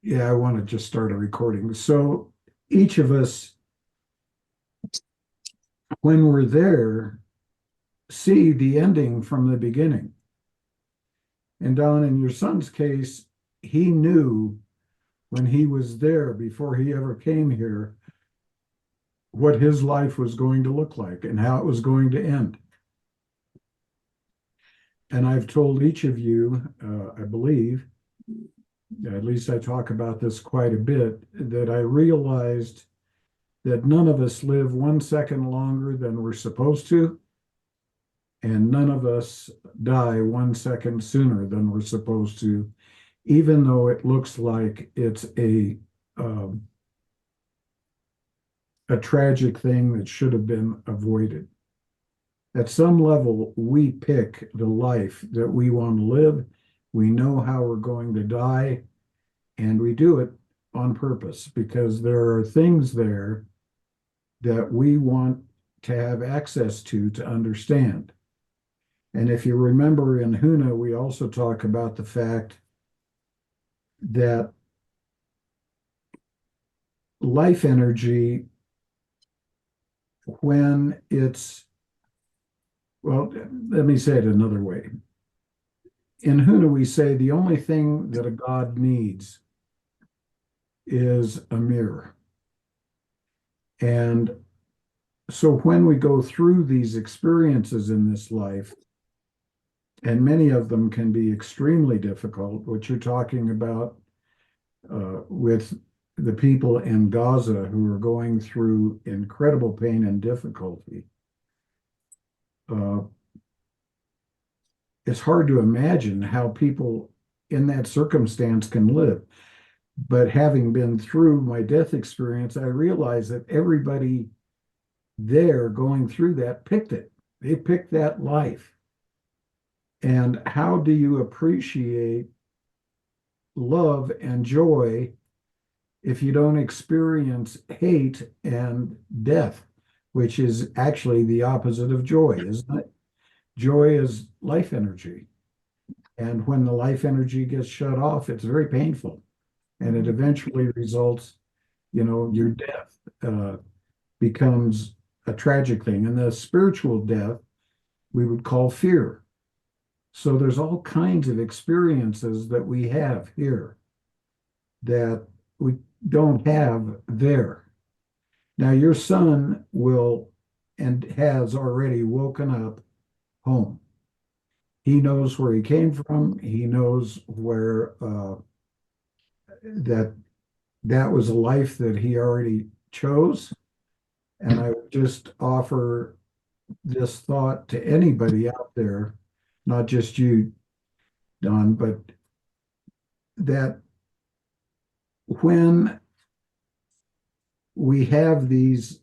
Yeah, I want to just start a recording. So each of us, when we're there, see the ending from the beginning. And Don, in your son's case, he knew when he was there before he ever came here what his life was going to look like and how it was going to end. And I've told each of you, I believe, at least I talk about this quite a bit, that I realized that none of us live 1 second longer than we're supposed to, and none of us die 1 second sooner than we're supposed to, even though it looks like it's um, a tragic thing that should have been avoided. At some level, we pick the life that we want to live. We know how we're going to die, and we do it on purpose because there are things there that we want to have access to understand. And if you remember in Huna, we also talk about the fact that life energy, when it's, well, let me say it another way. In Huna, we say the only thing that a God needs is a mirror. And so when we go through these experiences in this life, and many of them can be extremely difficult, what you're talking about with the people in Gaza who are going through incredible pain and difficulty. It's hard to imagine how people in that circumstance can live. But having been through my death experience, I realized that everybody there going through that picked it. They picked that life. And how do you appreciate love and joy if you don't experience hate and death, which is actually the opposite of joy, isn't it? Joy is life energy. And when the life energy gets shut off, it's very painful. And it eventually results, your death becomes a tragic thing. And the spiritual death we would call fear. So there's all kinds of experiences that we have here that we don't have there. Now, your son will and has already woken up home. He knows where he came from. He knows where that was a life that he already chose. And I would just offer this thought to anybody out there, not just you, Don, but that when we have these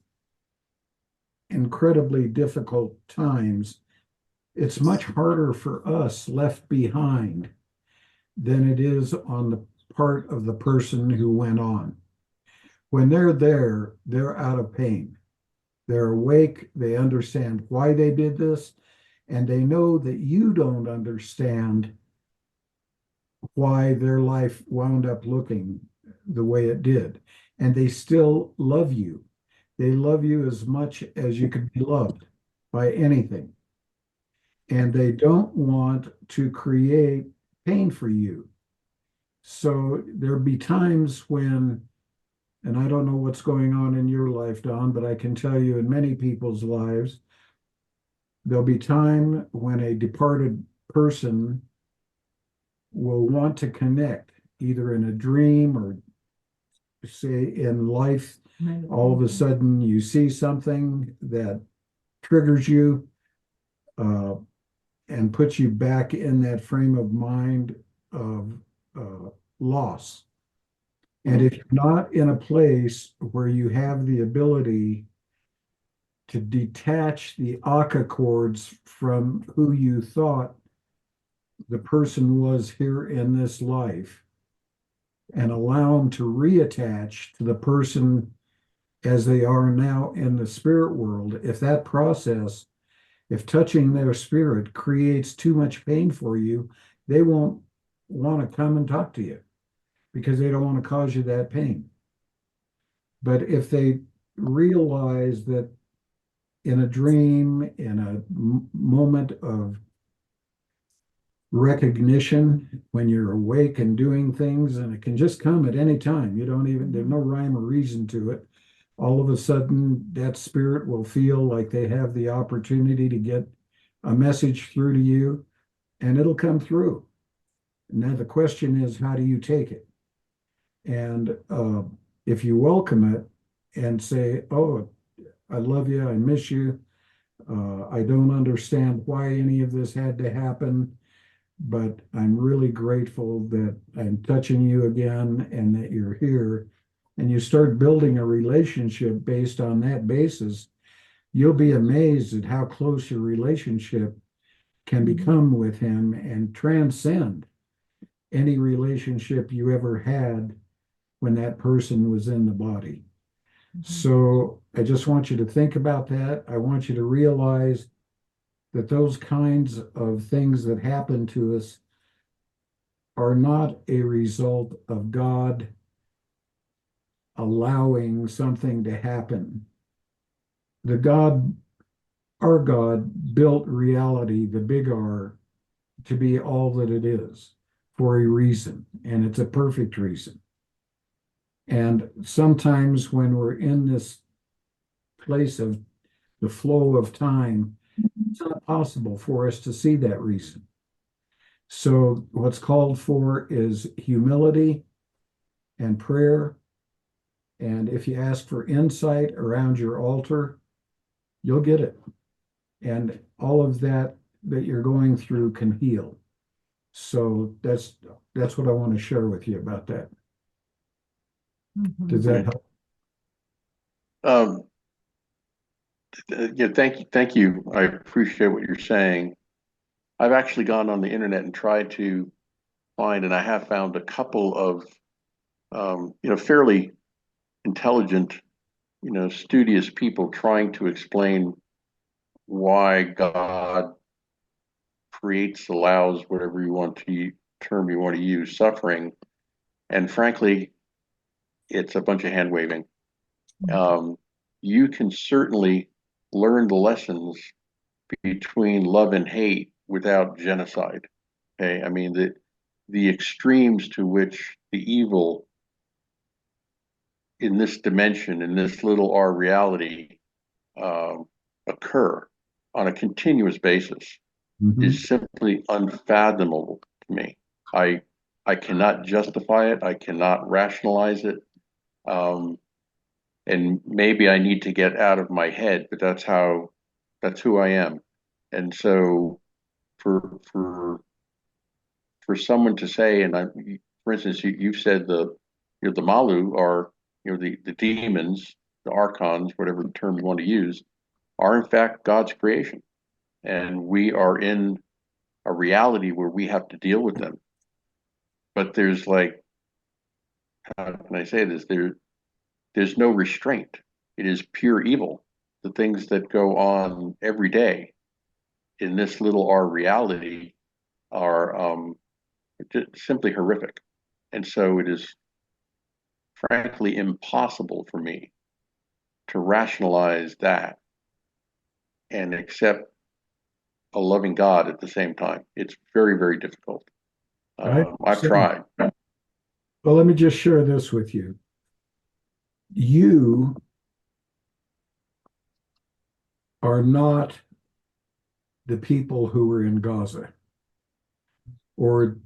incredibly difficult times, it's much harder for us left behind than it is on the part of the person who went on. When they're there, they're out of pain. They're awake, they understand why they did this, and they know that you don't understand why their life wound up looking the way it did. And they still love you. They love you as much as you could be loved by anything. And they don't want to create pain for you. So there'll be times when, and I don't know what's going on in your life, Don, but I can tell you in many people's lives, there'll be time when a departed person will want to connect, either in a dream or say in life. All of a sudden you see something that triggers you and puts you back in that frame of mind of loss. And if you're not in a place where you have the ability to detach the Aka cords from who you thought the person was here in this life and allow them to reattach to the person as they are now in the spirit world, if that process, if touching their spirit creates too much pain for you, they won't want to come and talk to you. because they don't want to cause you that pain. But if they realize that in a dream, in a moment of recognition, when you're awake and doing things, and it can just come at any time, you don't even, there's no rhyme or reason to it. All of a sudden, that spirit will feel like they have the opportunity to get a message through to you, and it'll come through. Now, the question is, how do you take it? And if you welcome it and say, oh, I love you, I miss you, I don't understand why any of this had to happen, but I'm really grateful that I'm touching you again and that you're here. And you start building a relationship based on that basis, you'll be amazed at how close your relationship can become with him and transcend any relationship you ever had when that person was in the body. So I just want you to think about that. I want you to realize that those kinds of things that happen to us are not a result of God allowing something to happen. Our God built reality, the big R, to be all that it is for a reason, and it's a perfect reason. And sometimes when we're in this place of the flow of time, it's not possible for us to see that reason. So what's called for is humility and prayer. And if you ask for insight around your altar, you'll get it. And all of that you're going through can heal. So that's what I want to share with you about that. Does that help? Yeah, thank you. I appreciate what you're saying. I've actually gone on the internet and tried to find, and I have found a couple of, fairly intelligent, studious people trying to explain why God creates, allows, whatever term you want to use, suffering. And frankly, it's a bunch of hand waving. You can certainly learn the lessons between love and hate without genocide. Okay, I mean the extremes to which the evil in this dimension, in this little R reality, occur on a continuous basis is simply unfathomable to me. I cannot justify it. I cannot rationalize it. And maybe I need to get out of my head, but that's who I am. And so for someone to say, and for instance, you've said the Malu are, the demons, the archons, whatever term you want to use, are in fact God's creation. And we are in a reality where we have to deal with them. But there's like, how can I say this? There's no restraint. It is pure evil. The things that go on every day in this little R reality are simply horrific. And so it is frankly impossible for me to rationalize that and accept a loving God at the same time. It's very, very difficult. I've tried. Well, let me just share this with you. You are not the people who were in Gaza or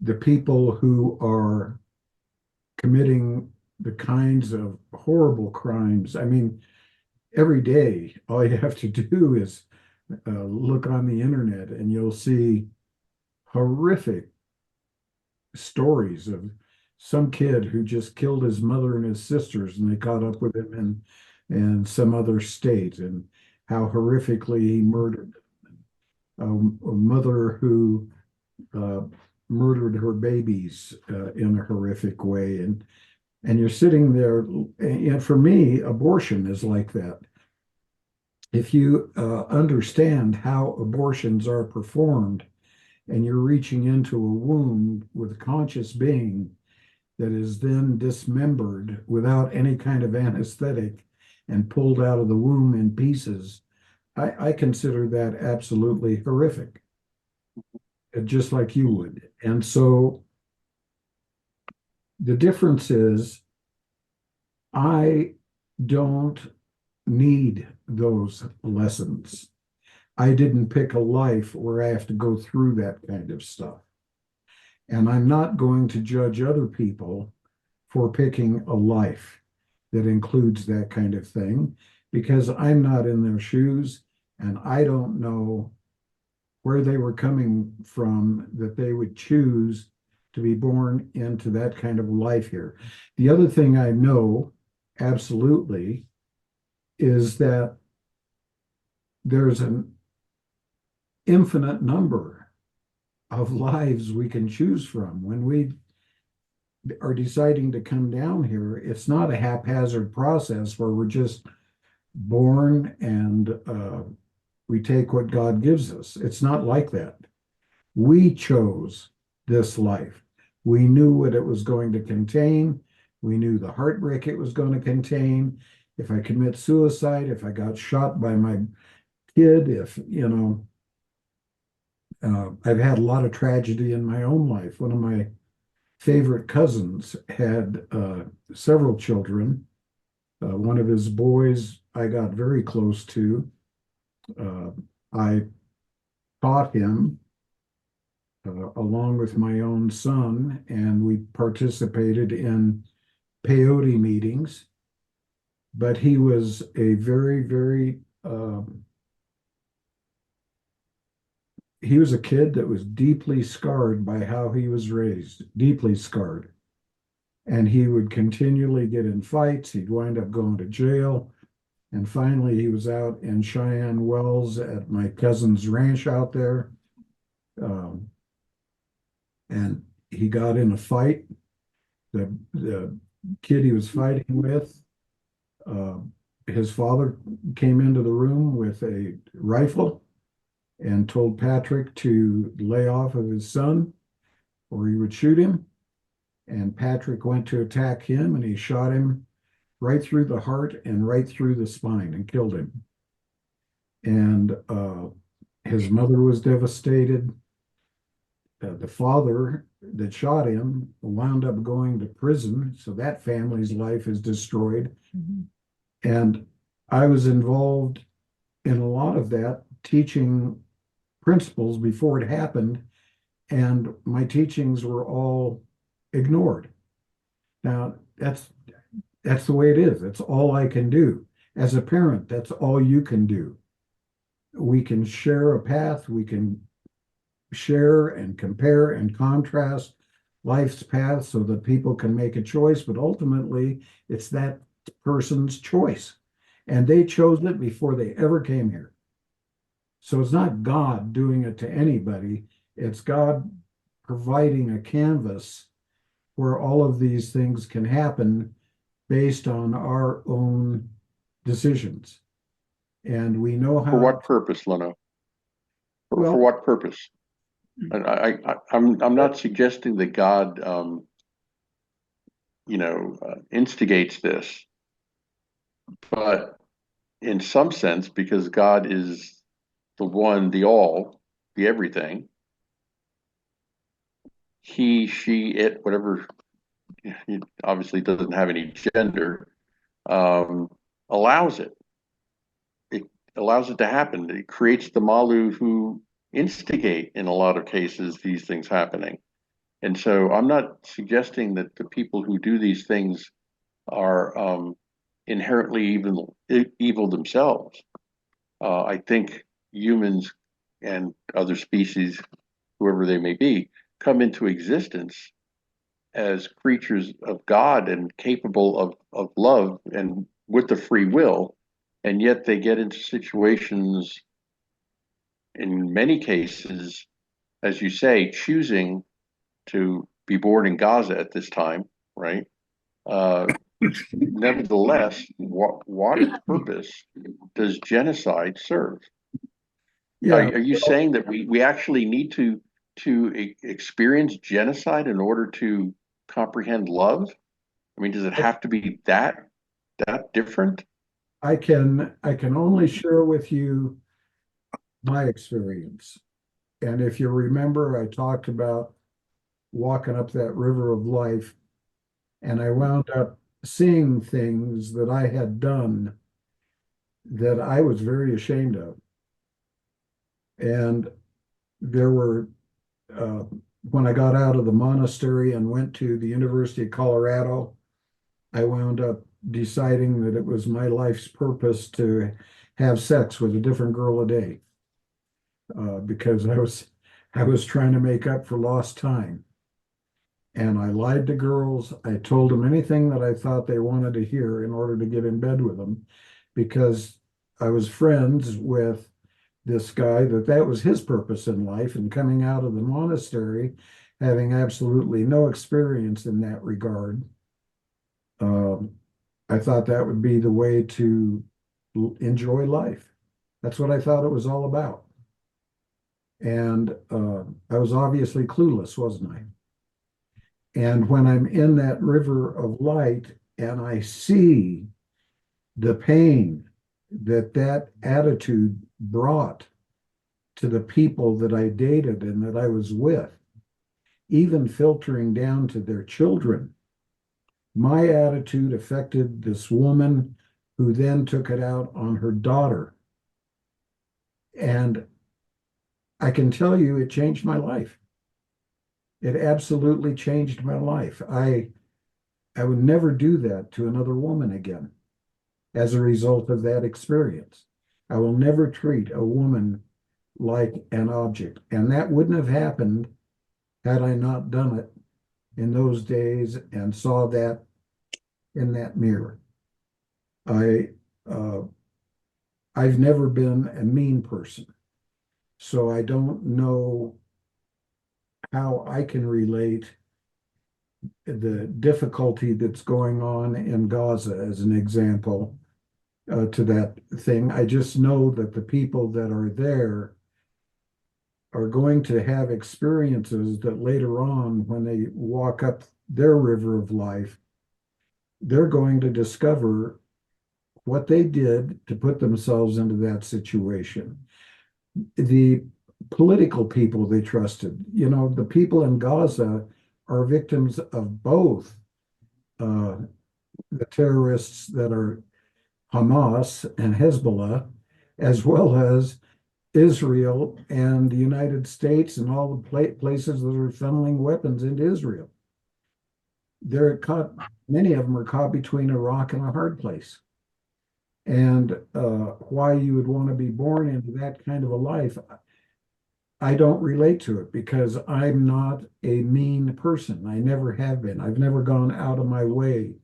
the people who are committing the kinds of horrible crimes. I mean, every day, all you have to do is look on the internet and you'll see horrific stories of some kid who just killed his mother and his sisters, and they caught up with him in some other state, and how horrifically he murdered a mother who murdered her babies in a horrific way. And you're sitting there, and for me, abortion is like that. If you understand how abortions are performed, and you're reaching into a womb with a conscious being, that is then dismembered without any kind of anesthetic and pulled out of the womb in pieces, I consider that absolutely horrific, just like you would. And so the difference is I don't need those lessons. I didn't pick a life where I have to go through that kind of stuff. And I'm not going to judge other people for picking a life that includes that kind of thing because I'm not in their shoes and I don't know where they were coming from that they would choose to be born into that kind of life here. The other thing I know absolutely is that there's an infinite number of lives we can choose from. When we are deciding to come down here, it's not a haphazard process where we're just born and we take what God gives us. It's not like that. We chose this life. We knew what it was going to contain. We knew the heartbreak it was going to contain. If I commit suicide, if I got shot by my kid, if, I've had a lot of tragedy in my own life. One of my favorite cousins had several children. One of his boys I got very close to. I taught him along with my own son, and we participated in peyote meetings. But he was a very, very he was a kid that was deeply scarred by how he was raised, deeply scarred. And he would continually get in fights. He'd wind up going to jail. And finally, he was out in Cheyenne Wells at my cousin's ranch out there. And he got in a fight. The kid he was fighting with, his father came into the room with a rifle and told Patrick to lay off of his son or he would shoot him. And Patrick went to attack him and he shot him right through the heart and right through the spine and killed him. And his mother was devastated. The father that shot him wound up going to prison, so that family's life is destroyed. Mm-hmm. And I was involved in a lot of that, teaching principles before it happened, and my teachings were all ignored. Now, that's the way it is. That's all I can do. As a parent, that's all you can do. We can share a path, we can share and compare and contrast life's path so that people can make a choice, but ultimately it's that person's choice. And they chose it before they ever came here. So it's not God doing it to anybody, it's God providing a canvas where all of these things can happen based on our own decisions. And we know how. For what purpose, Leno? For what purpose? And I'm not suggesting that God, instigates this, but in some sense, because God is the one, the all, the everything, he, she, it, whatever, it obviously doesn't have any gender, allows it. It allows it to happen. It creates the Malu who instigate, in a lot of cases, these things happening. And so I'm not suggesting that the people who do these things are inherently evil themselves. I think humans and other species, whoever they may be, come into existence as creatures of God and capable of love and with the free will, and yet they get into situations, in many cases, as you say, choosing to be born in Gaza at this time, right? Nevertheless, what purpose does genocide serve? Yeah. Are you saying that we actually need to experience genocide in order to comprehend love? I mean, does it have to be that different? I can only share with you my experience. And if you remember, I talked about walking up that river of life, and I wound up seeing things that I had done that I was very ashamed of. And there were, uh, when I got out of the monastery and went to the University of Colorado, I wound up deciding that it was my life's purpose to have sex with a different girl a day, because I was trying to make up for lost time. And I lied to girls. I told them anything that I thought they wanted to hear in order to get in bed with them, because I was friends with this guy that was his purpose in life. And coming out of the monastery, having absolutely no experience in that regard, um, I thought that would be the way to enjoy life. That's what I thought it was all about. And I was obviously clueless, wasn't I? And when I'm in that river of light and I see the pain that that attitude brought to the people that I dated and that I was with, even filtering down to their children, my attitude affected this woman who then took it out on her daughter. And I can tell you it changed my life. It absolutely changed my life. I would never do that to another woman again as a result of that experience. I will never treat a woman like an object. And that wouldn't have happened had I not done it in those days and saw that in that mirror. I uh, I've never been a mean person, so I don't know how I can relate the difficulty that's going on in Gaza as an example, to that thing. I just know that the people that are there are going to have experiences that later on, when they walk up their river of life, they're going to discover what they did to put themselves into that situation. The political people they trusted, the people in Gaza are victims of both uh, the terrorists that are Hamas and Hezbollah, as well as Israel and the United States and all the places that are funneling weapons into Israel. They're caught, many of them are caught between a rock and a hard place. And why you would want to be born into that kind of a life, I don't relate to it, because I'm not a mean person. I never have been. I've never gone out of my way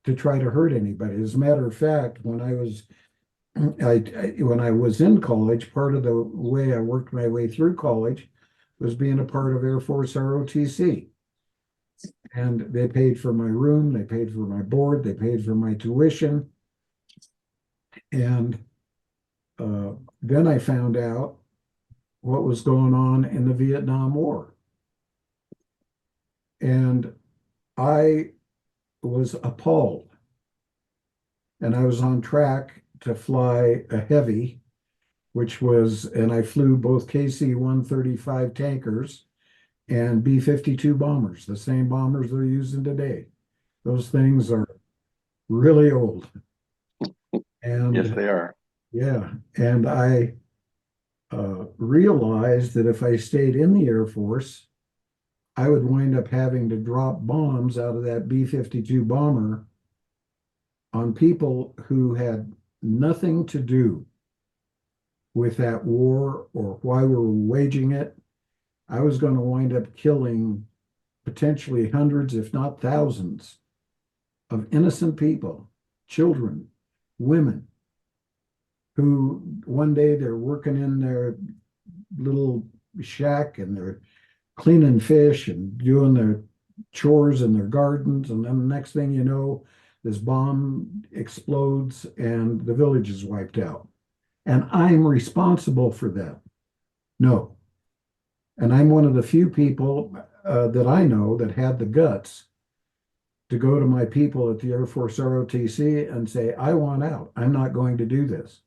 to try to hurt anybody. As a matter of fact, when I was in college, part of the way I worked my way through college was being a part of Air Force ROTC. And they paid for my room, they paid for my board, they paid for my tuition. And then I found out what was going on in the Vietnam War. And I was appalled. And I was on track to fly a heavy, and I flew both KC-135 tankers and B-52 bombers, the same bombers they're using today. Those things are really old. Yes, And they are. yeah, and I realized that if I stayed in the Air Force, I would wind up having to drop bombs out of that B-52 bomber on people who had nothing to do with that war or why we were waging it. I was going to wind up killing potentially hundreds, if not thousands, of innocent people, children, women, who one day they're working in their little shack and they're cleaning fish and doing their chores in their gardens. And then the next thing you know, this bomb explodes and the village is wiped out. And I'm responsible for that. No. And I'm one of the few people that I know that had the guts to go to my people at the Air Force ROTC and say, I want out. I'm not going to do this.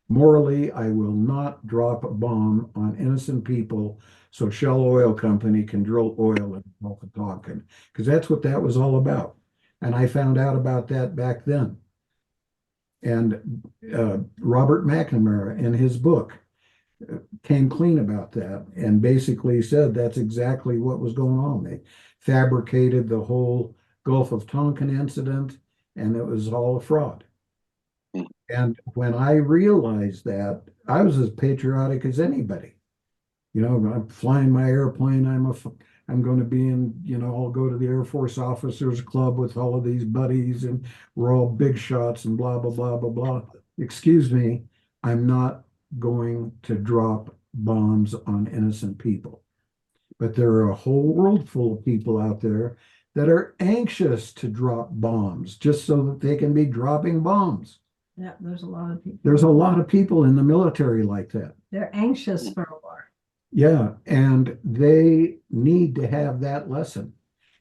Morally, I will not drop a bomb on innocent people so Shell Oil Company can drill oil in the Gulf of Tonkin, because that's what that was all about. And I found out about that back then. And Robert McNamara, in his book, came clean about that and basically said that's exactly what was going on. They fabricated the whole Gulf of Tonkin incident, and it was all a fraud. And when I realized that, I was as patriotic as anybody. You know, I'm flying my airplane. I'm going to be in, you know, I'll go to the Air Force Officers Club with all of these buddies, and we're all big shots and blah, blah, blah, blah, blah. Excuse me, I'm not going to drop bombs on innocent people. But there are a whole world full of people out there that are anxious to drop bombs just so that they can be dropping bombs. Yeah, there's a lot of people. There's a lot of people in the military like that. They're anxious for a war. Yeah, and they need to have that lesson.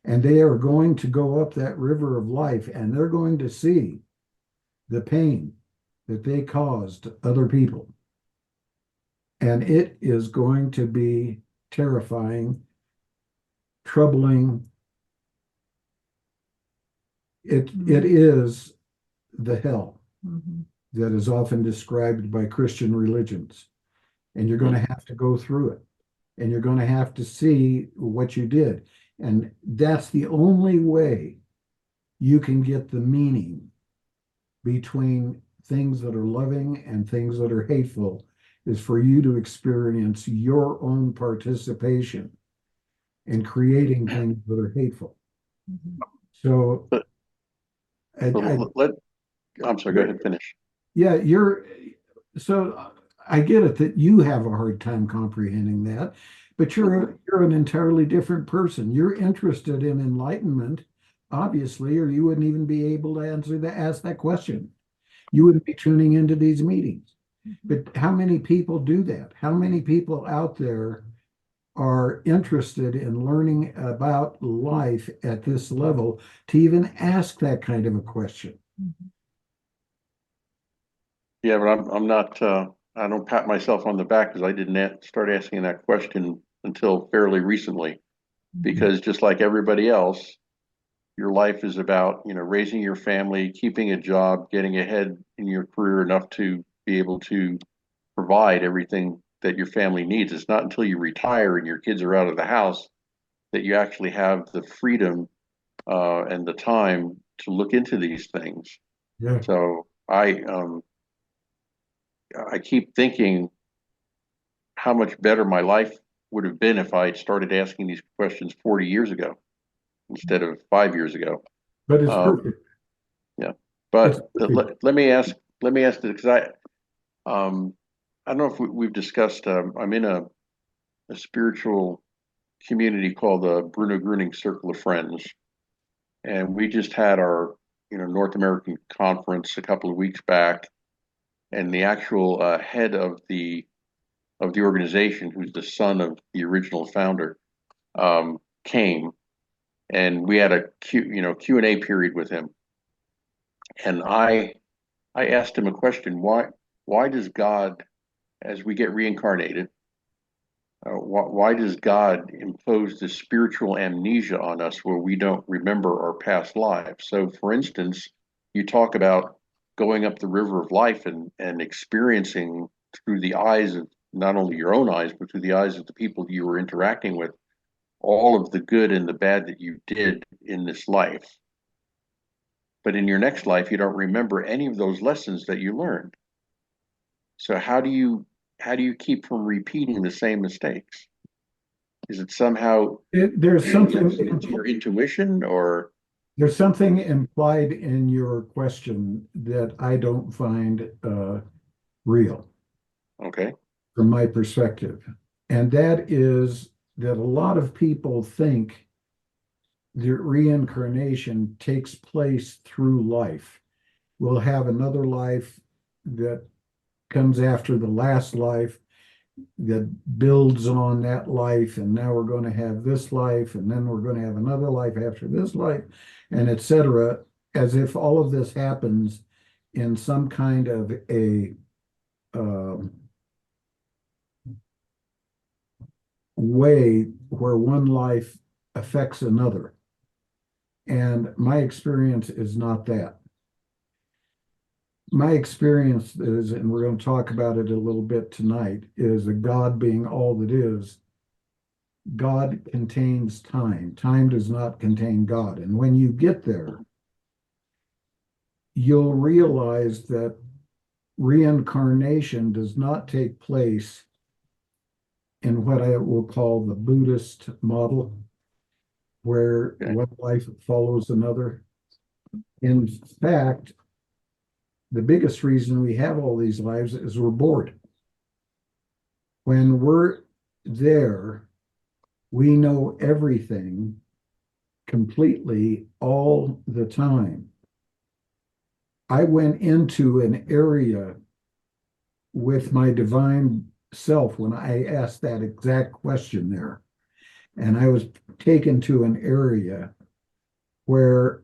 And they are going to go up that river of life, and they're going to see the pain that they caused other people. And it is going to be terrifying, troubling. It is the hell that is often described by Christian religions. And you're going to have to go through it. And you're going to have to see what you did. And that's the only way you can get the meaning between things that are loving and things that are hateful, is for you to experience your own participation in creating things that are hateful. So, I'm sorry, go ahead and finish. Yeah, so I get it that you have a hard time comprehending that, but you're an entirely different person. You're interested in enlightenment, obviously, or you wouldn't even be able to ask that question. You wouldn't be tuning into these meetings. But how many people do that? How many people out there are interested in learning about life at this level to even ask that kind of a question? Yeah, but I'm not. I don't pat myself on the back because I didn't start asking that question until fairly recently. Because just like everybody else, your life is about, you know, raising your family, keeping a job, getting ahead in your career enough to be able to provide everything that your family needs. It's not until you retire and your kids are out of the house that you actually have the freedom and the time to look into these things. Yeah. So I keep thinking how much better my life would have been if I had started asking these questions 40 years ago instead of 5 years ago. But it's perfect. Yeah, but let me ask this, because I don't know if we've discussed. I'm in a spiritual community called the Bruno Gruning Circle of Friends, and we just had our North American conference a couple of weeks back, and the actual head of the organization, who's the son of the original founder, came, and we had a Q&A period with him, and I asked him a question: why does God, as we get reincarnated, why does God impose this spiritual amnesia on us where we don't remember our past lives? So, for instance, you talk about going up the river of life and experiencing through the eyes of not only your own eyes, but through the eyes of the people you were interacting with, all of the good and the bad that you did in this life. But in your next life, you don't remember any of those lessons that you learned. So how do you keep from repeating the same mistakes? Is it somehow there's something into your intuition, or there's something implied in your question that I don't find real? Okay. From my perspective. And that is that a lot of people think that reincarnation takes place through life. We'll have another life that comes after the last life, that builds on that life, and now we're going to have this life, and then we're going to have another life after this life, and etc., as if all of this happens in some kind of a um, way where one life affects another. And my experience is not that. My experience is, and we're going to talk about it a little bit tonight, is that God being all that is, God contains time. Time does not contain God. And when you get there, you'll realize that reincarnation does not take place in what I will call the Buddhist model, where Okay. one life follows another. In fact, the biggest reason we have all these lives is we're bored. When we're there, we know everything completely all the time. I went into an area with my divine self when I asked that exact question there. And I was taken to an area where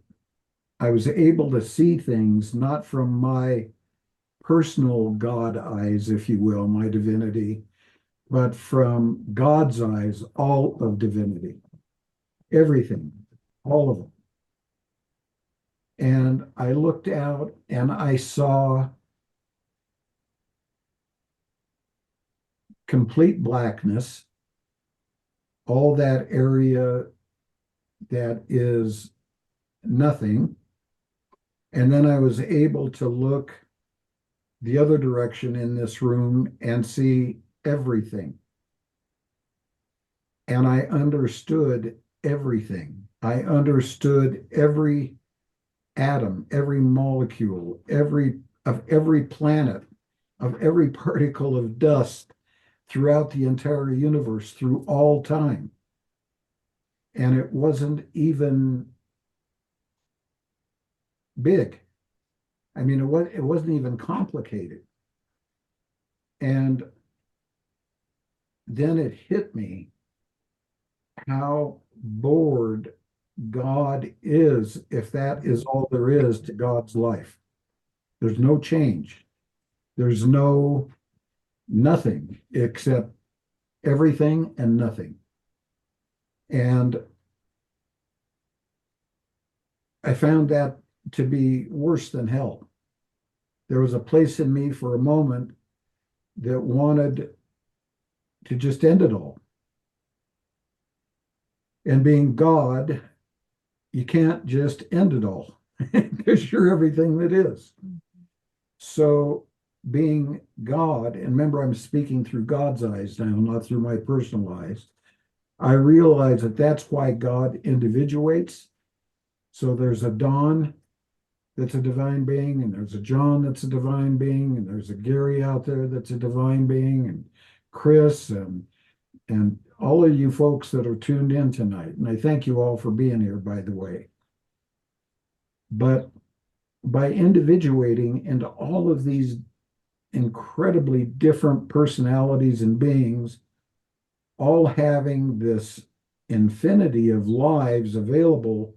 I was able to see things not from my personal God eyes, if you will, my divinity, but from God's eyes, all of divinity, everything, all of it. And I looked out and I saw complete blackness, all that area that is nothing. And then I was able to look the other direction in this room and see everything. And I understood everything. I understood every atom, every molecule, every planet, of every particle of dust throughout the entire universe, through all time. And it wasn't even big. I mean, it wasn't even complicated. And then it hit me how bored God is if that is all there is to God's life. There's no change. There's nothing except everything and nothing. And I found that to be worse than hell. There was a place in me for a moment that wanted to just end it all. And being God, you can't just end it all because you're everything that is. So being God, and remember, I'm speaking through God's eyes now, not through my personal eyes. I realize that that's why God individuates. So there's a Dawn that's a divine being, and there's a John that's a divine being, and there's a Gary out there that's a divine being, and Chris, and all of you folks that are tuned in tonight. And I thank you all for being here, by the way. But by individuating into all of these incredibly different personalities and beings, all having this infinity of lives available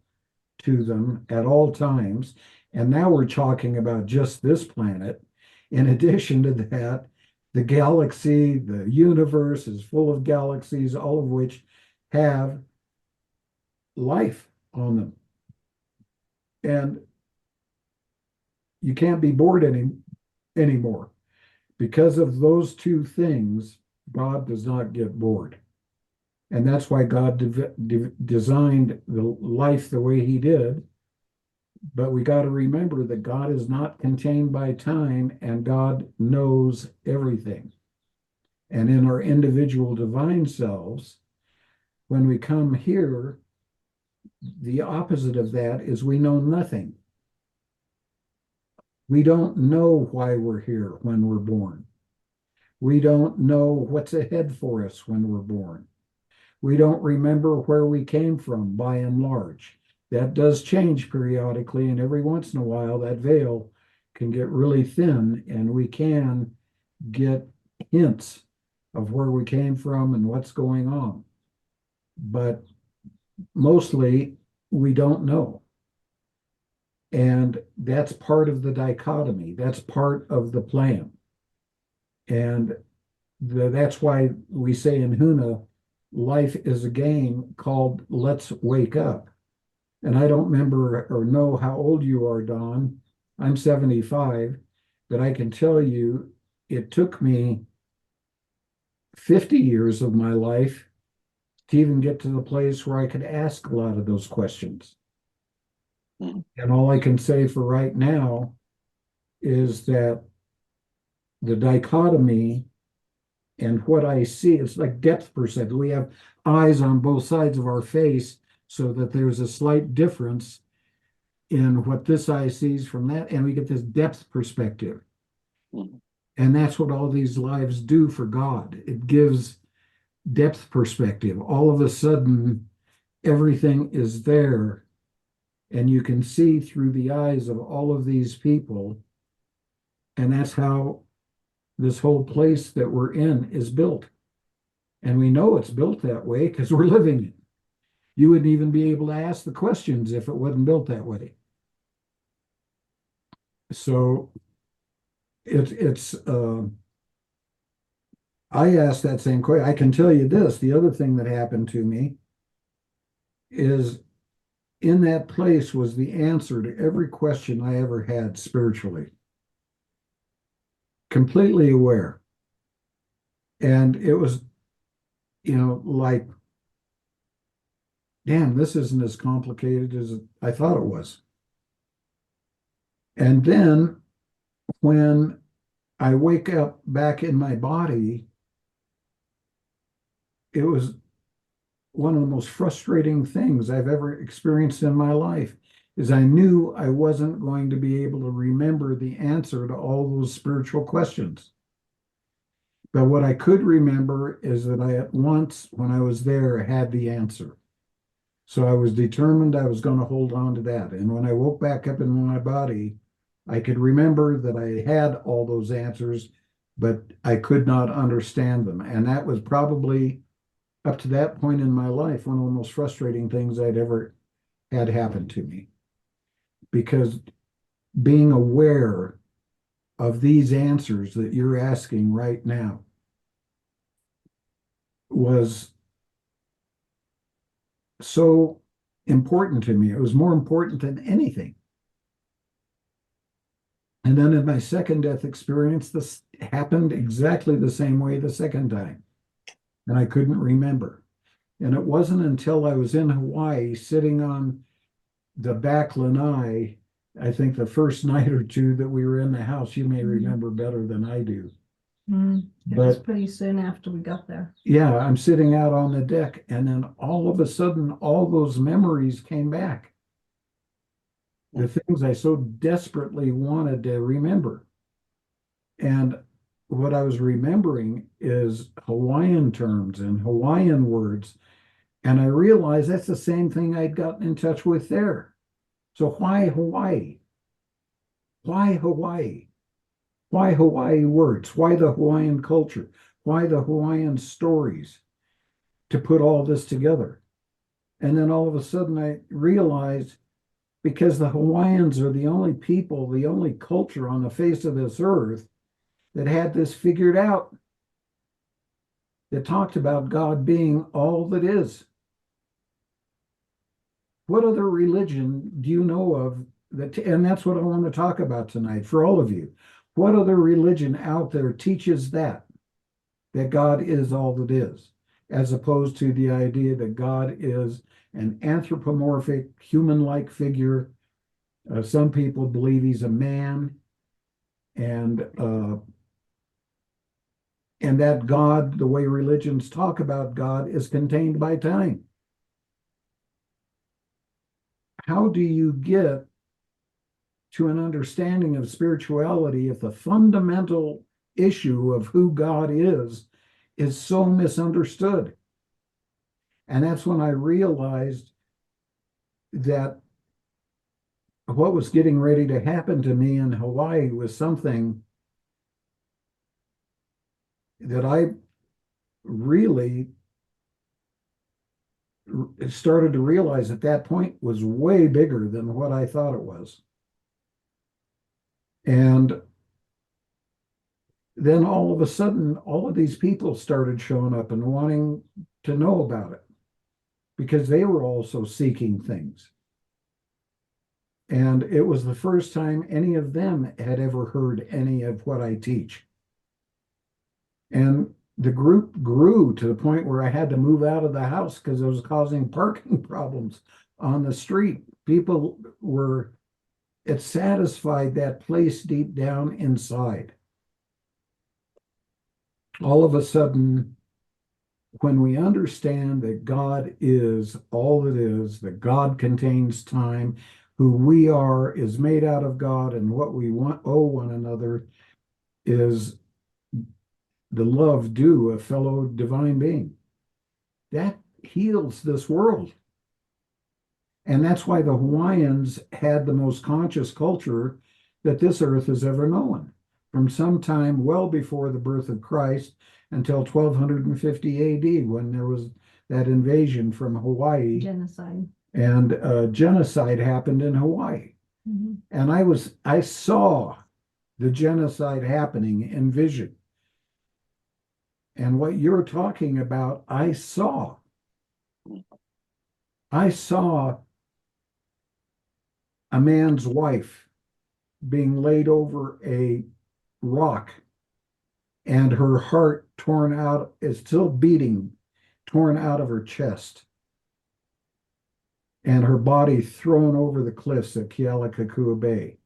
to them at all times. And now we're talking about just this planet. In addition to that, the galaxy, the universe is full of galaxies, all of which have life on them. And you can't be bored anymore. Because of those two things, God does not get bored. And that's why God designed the life the way he did. But we got to remember that God is not contained by time, and God knows everything. And in our individual divine selves, when we come here, the opposite of that is we know nothing. We don't know why we're here when we're born. We don't know what's ahead for us when we're born. We don't remember where we came from, by and large. That does change periodically, and every once in a while that veil can get really thin, and we can get hints of where we came from and what's going on. But mostly we don't know. And that's part of the dichotomy. That's part of the plan. And that's why we say in Huna, life is a game called Let's Wake Up. And I don't remember or know how old you are, Don. I'm 75, but I can tell you it took me 50 years of my life to even get to the place where I could ask a lot of those questions. Mhm. And all I can say for right now is that the dichotomy and what I see, it's like depth perception. We have eyes on both sides of our face so that there's a slight difference in what this eye sees from that, and we get this depth perspective. Mhm. And that's what all these lives do for God. It gives depth perspective. All of a sudden, everything is there, and you can see through the eyes of all of these people. And that's how this whole place that we're in is built. And we know it's built that way because we're living it. You wouldn't even be able to ask the questions if it wasn't built that way. So it's I asked that same question. I can tell you this, the other thing that happened to me is in that place was the answer to every question I ever had spiritually. Completely aware. And it was, like, damn, this isn't as complicated as I thought it was. And then when I wake up back in my body, it was one of the most frustrating things I've ever experienced in my life is I knew I wasn't going to be able to remember the answer to all those spiritual questions. But what I could remember is that I at once, when I was there, had the answer. So I was determined I was going to hold on to that. And when I woke back up in my body, I could remember that I had all those answers, but I could not understand them. And that was probably up to that point in my life, one of the most frustrating things I'd ever had happen to me. Because being aware of these answers that you're asking right now was so important to me. It was more important than anything. And then in my second death experience, this happened exactly the same way the second time. And I couldn't remember. And it wasn't until I was in Hawaii sitting on the back lanai, I think the first night or two that we were in the house, you may remember better than I do. It was pretty soon after we got there. Yeah, I'm sitting out on the deck, and then all of a sudden, all those memories came back. The things I so desperately wanted to remember. And what I was remembering is Hawaiian terms and Hawaiian words. And I realized that's the same thing I'd gotten in touch with there. So why Hawaii? Why Hawaii? Why Hawaii words? Why the Hawaiian culture? Why the Hawaiian stories to put all this together? And then all of a sudden I realized because the Hawaiians are the only people, the only culture on the face of this earth that had this figured out, that talked about God being all that is. What other religion do you know of that? And that's what I want to talk about tonight for all of you. What other religion out there teaches that God is all that is, as opposed to the idea that God is an anthropomorphic, human-like figure. Some people believe he's a man, and that God, the way religions talk about God, is contained by time. How do you get to an understanding of spirituality if the fundamental issue of who God is so misunderstood? And that's when I realized that what was getting ready to happen to me in Hawaii was something that I really started to realize at that point was way bigger than what I thought it was. And then all of a sudden, all of these people started showing up and wanting to know about it because they were also seeking things. And it was the first time any of them had ever heard any of what I teach. And the group grew to the point where I had to move out of the house because it was causing parking problems on the street. People were, it satisfied that place deep down inside. All of a sudden, when we understand that God is all that is, that God contains time, who we are is made out of God, and what we owe one another is the love due a fellow divine being. That heals this world. And that's why the Hawaiians had the most conscious culture that this earth has ever known. From some time well before the birth of Christ until 1250 AD, when there was that invasion from Hawaii. Genocide. And genocide happened in Hawaii. Mm-hmm. And I saw the genocide happening in vision. And what you're talking about, I saw. I saw a man's wife being laid over a rock and her heart torn out, is still beating, torn out of her chest, and her body thrown over the cliffs at Kealakekua Bay.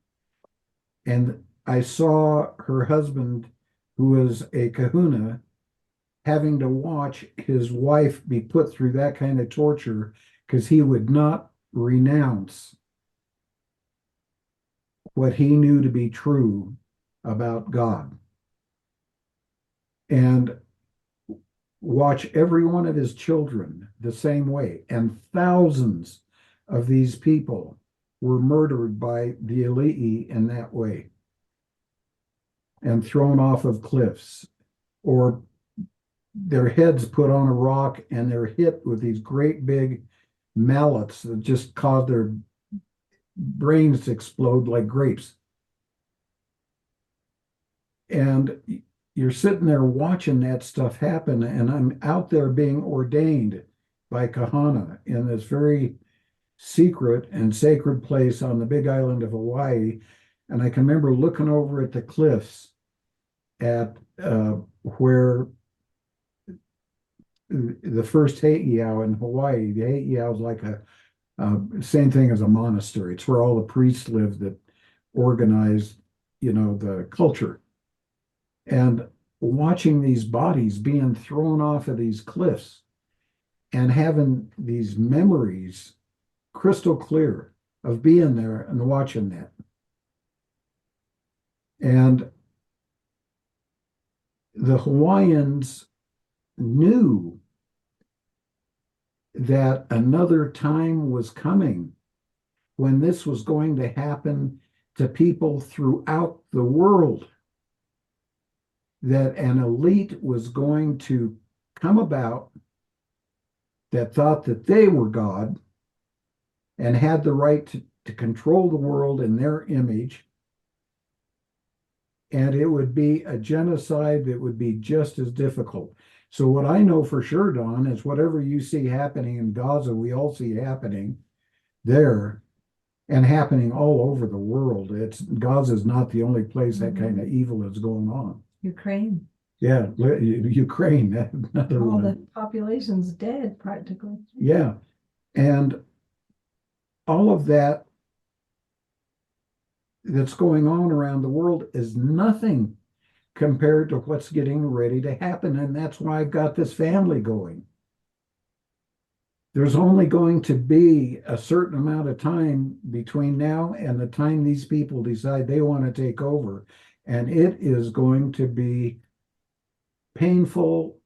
And I saw her husband, who was a kahuna, having to watch his wife be put through that kind of torture because he would not renounce what he knew to be true about God. And watch every one of his children the same way. And thousands of these people were murdered by the Ali'i in that way and thrown off of cliffs, or their heads put on a rock and they're hit with these great big mallets that just cause their brains to explode like grapes. And you're sitting there watching that stuff happen, and I'm out there being ordained by Kahana in this very secret and sacred place on the big island of Hawaii. And I can remember looking over at the cliffs at where the first heiau in Hawaii. The heiau is like a same thing as a monastery. It's where all the priests live that organize, the culture. And watching these bodies being thrown off of these cliffs and having these memories crystal clear of being there and watching that. And the Hawaiians knew that another time was coming when this was going to happen to people throughout the world, that an elite was going to come about that thought that they were God and had the right to control the world in their image. And it would be a genocide that would be just as difficult. So what I know for sure, Don, is whatever you see happening in Gaza, we all see happening there and happening all over the world. Gaza is not the only place that kind of evil is going on. Ukraine. Yeah, Ukraine. Another All one. the population's dead practically. Yeah. And all of that that's going on around the world is nothing compared to what's getting ready to happen. And that's why I've got this family going. There's only going to be a certain amount of time between now and the time these people decide they want to take over. And it is going to be painful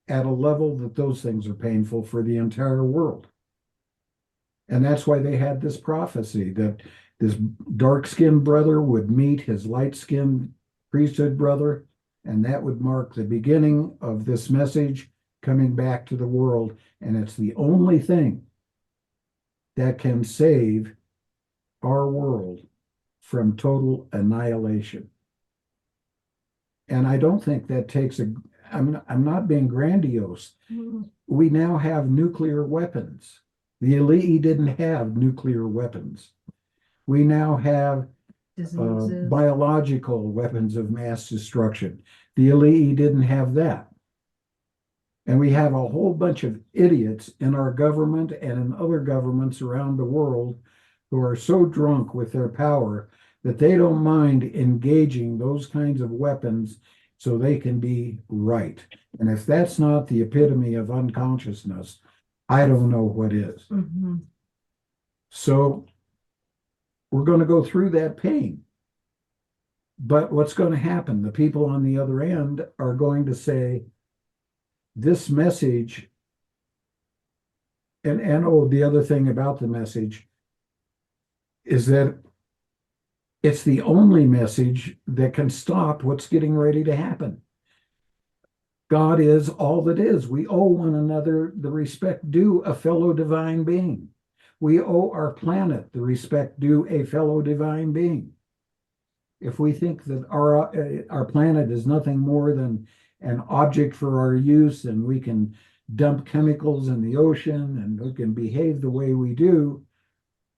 at a level that those things are painful for the entire world. And that's why they had this prophecy that this dark-skinned brother would meet his light-skinned priesthood brother, And that would mark the beginning of this message coming back to the world. And it's the only thing that can save our world from total annihilation. And I don't think that takes I'm not being grandiose. We now have nuclear weapons. The Ali'i didn't have nuclear weapons. We now have biological weapons of mass destruction. The Ali'i didn't have that. And we have a whole bunch of idiots in our government and in other governments around the world who are so drunk with their power that they don't mind engaging those kinds of weapons so they can be right. And if that's not the epitome of unconsciousness, I don't know what is. So we're going to go through that pain. But what's going to happen? The people on the other end are going to say, this message, and the other thing about the message is that it's the only message that can stop what's getting ready to happen. God is all that is. We owe one another the respect due a fellow divine being. We owe our planet the respect due a fellow divine being. If we think that our planet is nothing more than an object for our use and we can dump chemicals in the ocean and we can behave the way we do,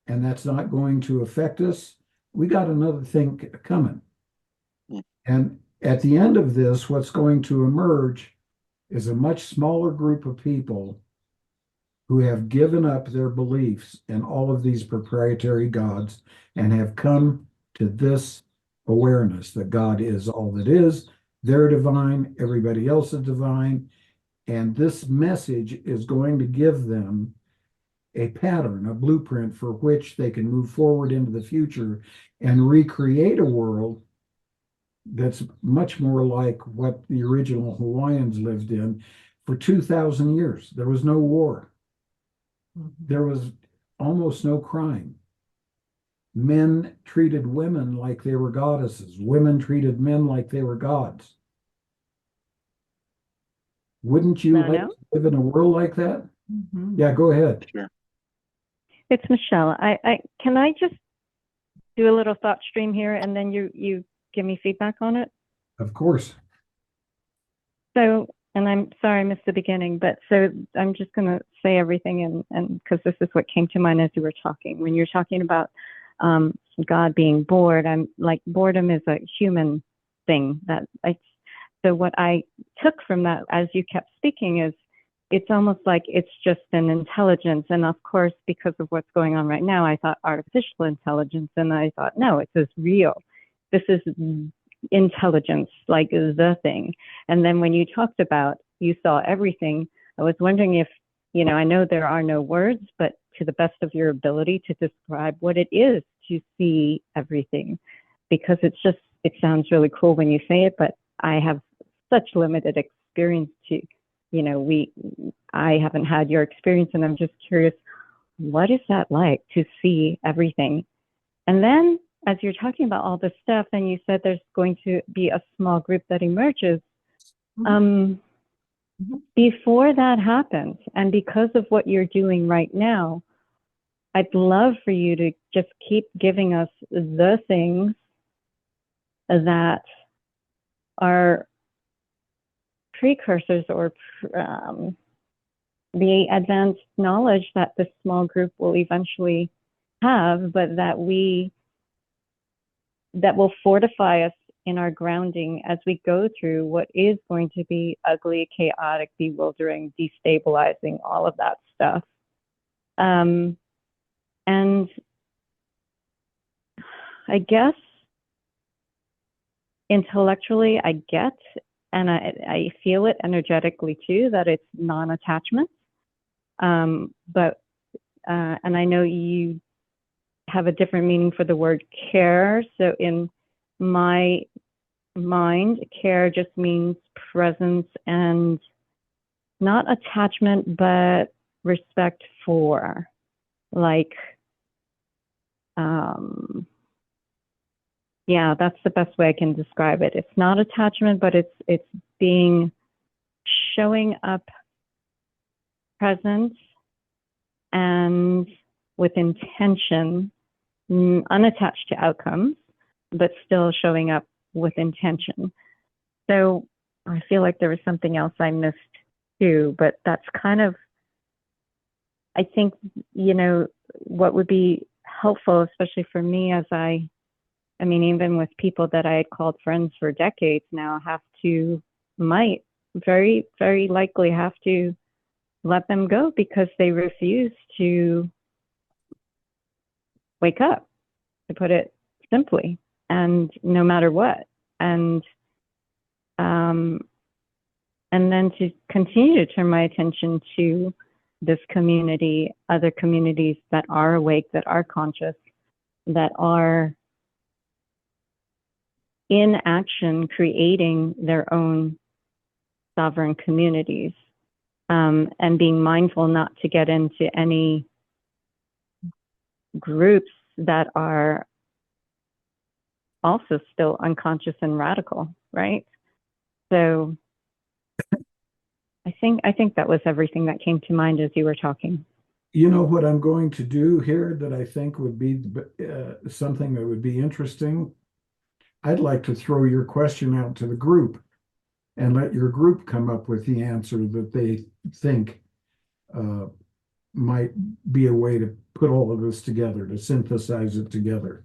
and that's not going to affect us, we got another thing coming. And at the end of this, what's going to emerge is a much smaller group of people who have given up their beliefs in all of these proprietary gods and have come to this awareness that God is all that is. They're divine, everybody else is divine, and this message is going to give them a pattern, a blueprint for which they can move forward into the future and recreate a world that's much more like what the original Hawaiians lived in for 2,000 years. There was no war. There was almost no crime. Men treated women like they were goddesses. Women treated men like they were gods. Wouldn't you like to live in a world like that? Yeah, go ahead. Sure. It's Michelle. Can I just do a little thought stream here and then you give me feedback on it? Of course. So, and I'm sorry I missed the beginning, but so I'm just going to say everything and because this is what came to mind as you were talking. When you're talking about God being bored, I'm like, boredom is a human thing. So what I took from that as you kept speaking is it's almost like it's just an intelligence. And of course, because of what's going on right now, I thought artificial intelligence, and I thought, no, it's real. This is intelligence, like the thing. And then when you talked about you saw everything, I was wondering if, I know there are no words, but to the best of your ability to describe what it is to see everything, because it sounds really cool when you say it, but I have such limited experience to, I haven't had your experience, and I'm just curious, what is that like to see everything? And then as you're talking about all this stuff, and you said there's going to be a small group that emerges, before that happens, and because of what you're doing right now, I'd love for you to just keep giving us the things that are precursors or the advanced knowledge that this small group will eventually have, but that will fortify us in our grounding as we go through what is going to be ugly, chaotic, bewildering, destabilizing, all of that stuff. And I guess intellectually, I get, and I feel it energetically too, that it's non-attachment. But and I know you have a different meaning for the word care. So in my mind, care just means presence and not attachment, but respect for, like, yeah, that's the best way I can describe it. It's not attachment, but it's being showing up present and with intention, unattached to outcomes, but still showing up with intention. So I feel like there was something else I missed too, but that's kind of, I think, what would be helpful, especially for me I mean, even with people that I had called friends for decades now, might very, very likely have to let them go because they refuse to wake up, to put it simply, and no matter what. And then to continue to turn my attention to this community, other communities that are awake, that are conscious, that are in action, creating their own sovereign communities, and being mindful not to get into any groups that are also still unconscious and radical, right? So I think that was everything that came to mind as you were talking. You know what I'm going to do here that I think would be something that would be interesting? I'd like to throw your question out to the group and let your group come up with the answer that they think might be a way to put all of this together, to synthesize it together.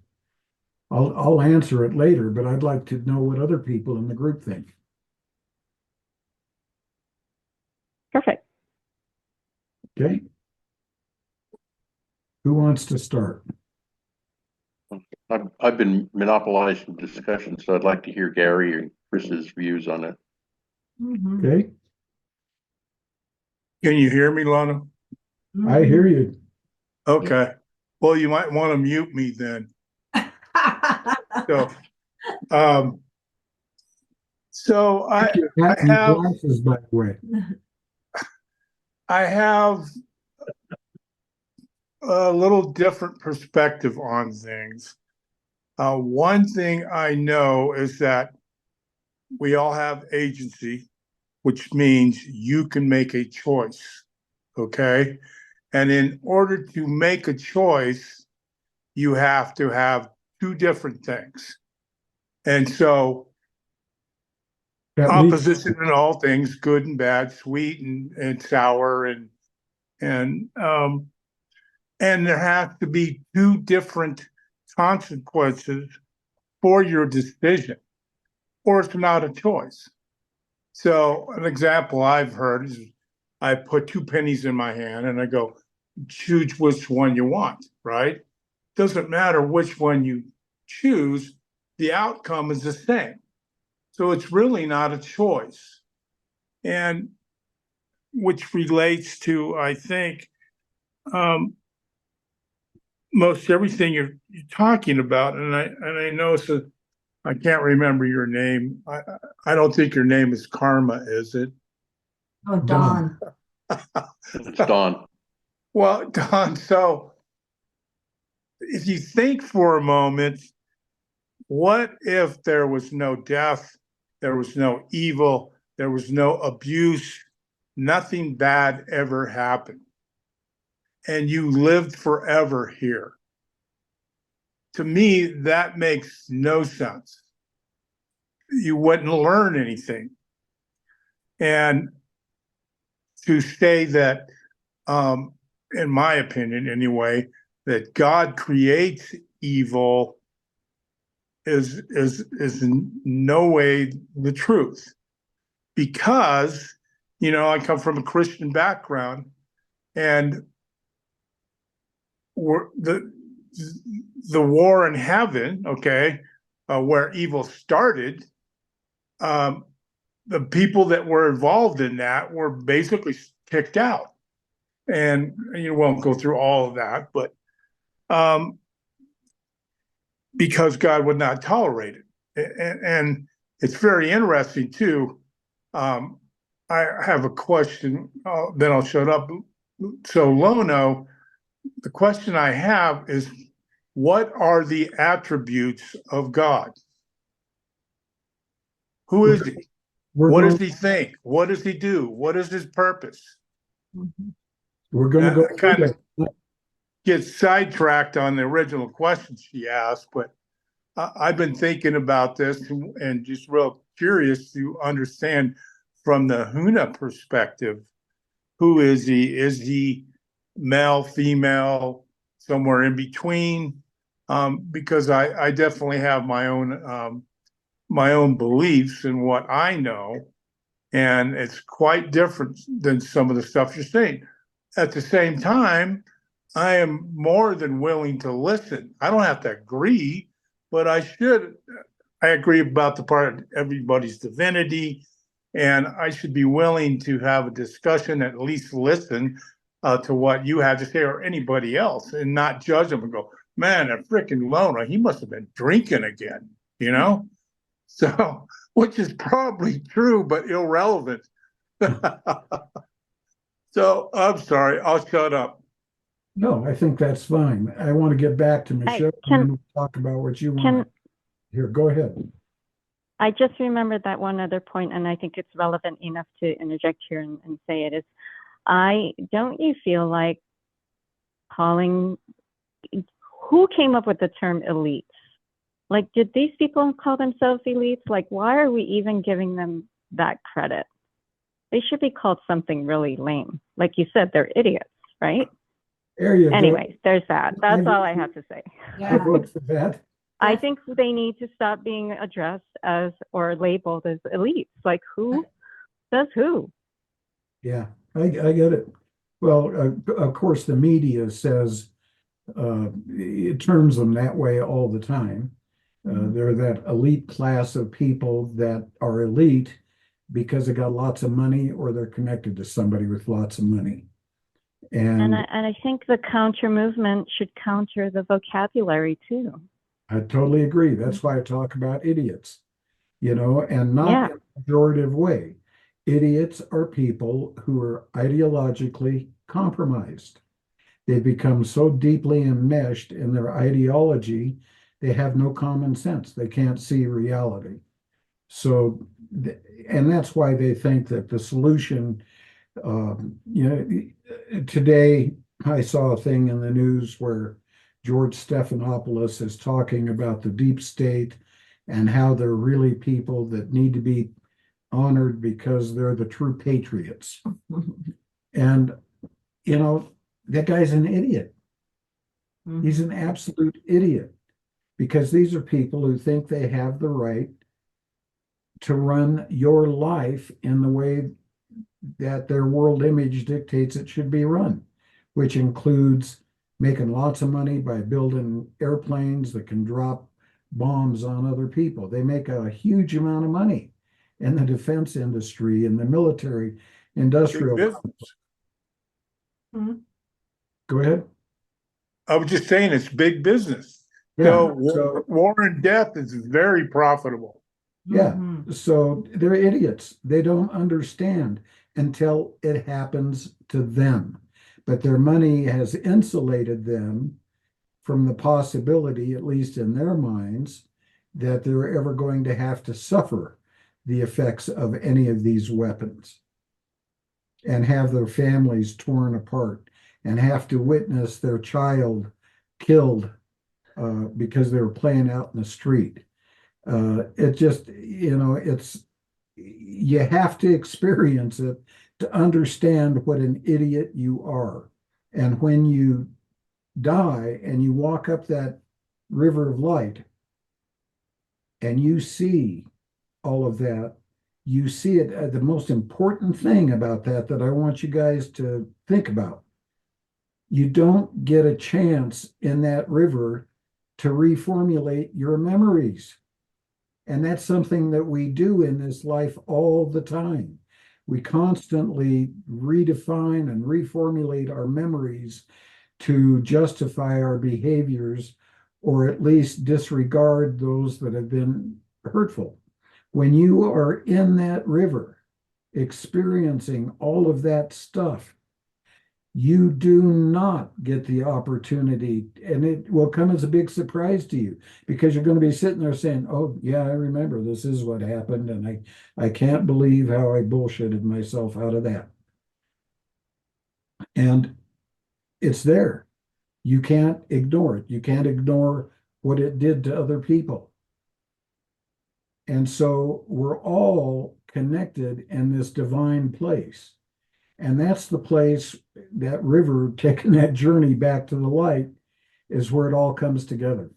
I'll answer it later, but I'd like to know what other people in the group think. Perfect. Okay. Who wants to start? I've been monopolizing discussion, so I'd like to hear Gary and Chris's views on it. Okay. Can you hear me, Lana? I hear you. Okay. Well, you might want to mute me then. So, I have glasses, by the way. I have a little different perspective on things. One thing I know is that we all have agency, which means you can make a choice. Okay. And in order to make a choice, you have to have two different things. And so opposition in all things, good and bad, sweet and sour, and there has to be two different consequences for your decision, or it's not a choice. So an example I've heard is I put two pennies in my hand and I go, choose which one you want, right? Doesn't matter which one you choose, the outcome is the same. So it's really not a choice. And which relates to, I think, most everything you're talking about. And I know I can't remember your name. I don't think your name is Karma, is it? Oh, Dawn. It's Dawn. Well, Don, so if you think for a moment, what if there was no death, there was no evil, there was no abuse, nothing bad ever happened, and you lived forever here? To me, that makes no sense. You wouldn't learn anything. And to say that, in my opinion anyway, that God creates evil is in no way the truth. Because, I come from a Christian background, and the war in heaven, okay, where evil started, the people that were involved in that were basically kicked out. And you won't go through all of that, but because God would not tolerate it. And it's very interesting too. I have a question, then I'll shut up. So Lono, the question I have is, what are the attributes of God? Who is he? We're What going, does he think? What does he do? What is his purpose? we're going to go Kind through of get sidetracked on the original question she asked, but I've been thinking about this and just real curious to understand from the Huna perspective, who is he? Is he male, female, somewhere in between? Because I definitely have my own beliefs and what I know, and it's quite different than some of the stuff you're saying. At the same time, I am more than willing to listen. I don't have to agree, but I should. I agree about the part everybody's divinity, and I should be willing to have a discussion, at least listen to what you have to say or anybody else, and not judge them and go, "Man, a freaking loner, he must have been drinking again," you know. So, which is probably true, but irrelevant. So, I'm sorry, I'll shut up. No, I think that's fine. I want to get back to Michelle and then we'll talk about what you want. Here, go ahead. I just remembered that one other point, and I think it's relevant enough to interject here and say it is, don't you feel like calling, who came up with the term elites? Like, did these people call themselves elites? Like, why are we even giving them that credit? They should be called something really lame. Like you said, they're idiots, right? There you go. Anyways, there's that. That's all I have to say. I vote for that. I think they need to stop being addressed as or labeled as elites. Like, who says who? Yeah, I get it. Well, of course, the media says it terms them that way all the time. They're that elite class of people that are elite because they got lots of money or they're connected to somebody with lots of money. And I think the counter movement should counter the vocabulary too. I totally agree. That's why I talk about idiots, and not in a pejorative way. Idiots are people who are ideologically compromised. They become so deeply enmeshed in their ideology, they have no common sense. They can't see reality. So, and that's why they think that the solution, today I saw a thing in the news where George Stephanopoulos is talking about the deep state and how they're really people that need to be honored because they're the true patriots. And, that guy's an idiot. He's an absolute idiot because these are people who think they have the right to run your life in the way that their world image dictates it should be run, which includes making lots of money by building airplanes that can drop bombs on other people. They make a huge amount of money in the defense industry and the military industrial. Go ahead. I was just saying it's big business. Yeah. So war and death is very profitable. Yeah. So they're idiots. They don't understand until it happens to them. But their money has insulated them from the possibility, at least in their minds, that they're ever going to have to suffer the effects of any of these weapons and have their families torn apart and have to witness their child killed because they were playing out in the street. It just, you have to experience it to understand what an idiot you are. And when you die and you walk up that river of light and you see all of that, you see it. The most important thing about that I want you guys to think about, you don't get a chance in that river to reformulate your memories. And that's something that we do in this life all the time. We constantly redefine and reformulate our memories to justify our behaviors, or at least disregard those that have been hurtful. When you are in that river, experiencing all of that stuff, You do not get the opportunity, and it will come as a big surprise to you because you're going to be sitting there saying, "Oh, yeah, I remember this is what happened, and I can't believe how I bullshitted myself out of that." And it's there. You can't ignore it. You can't ignore what it did to other people. And so we're all connected in this divine place. And that's the place, that river, taking that journey back to the light, is where it all comes together.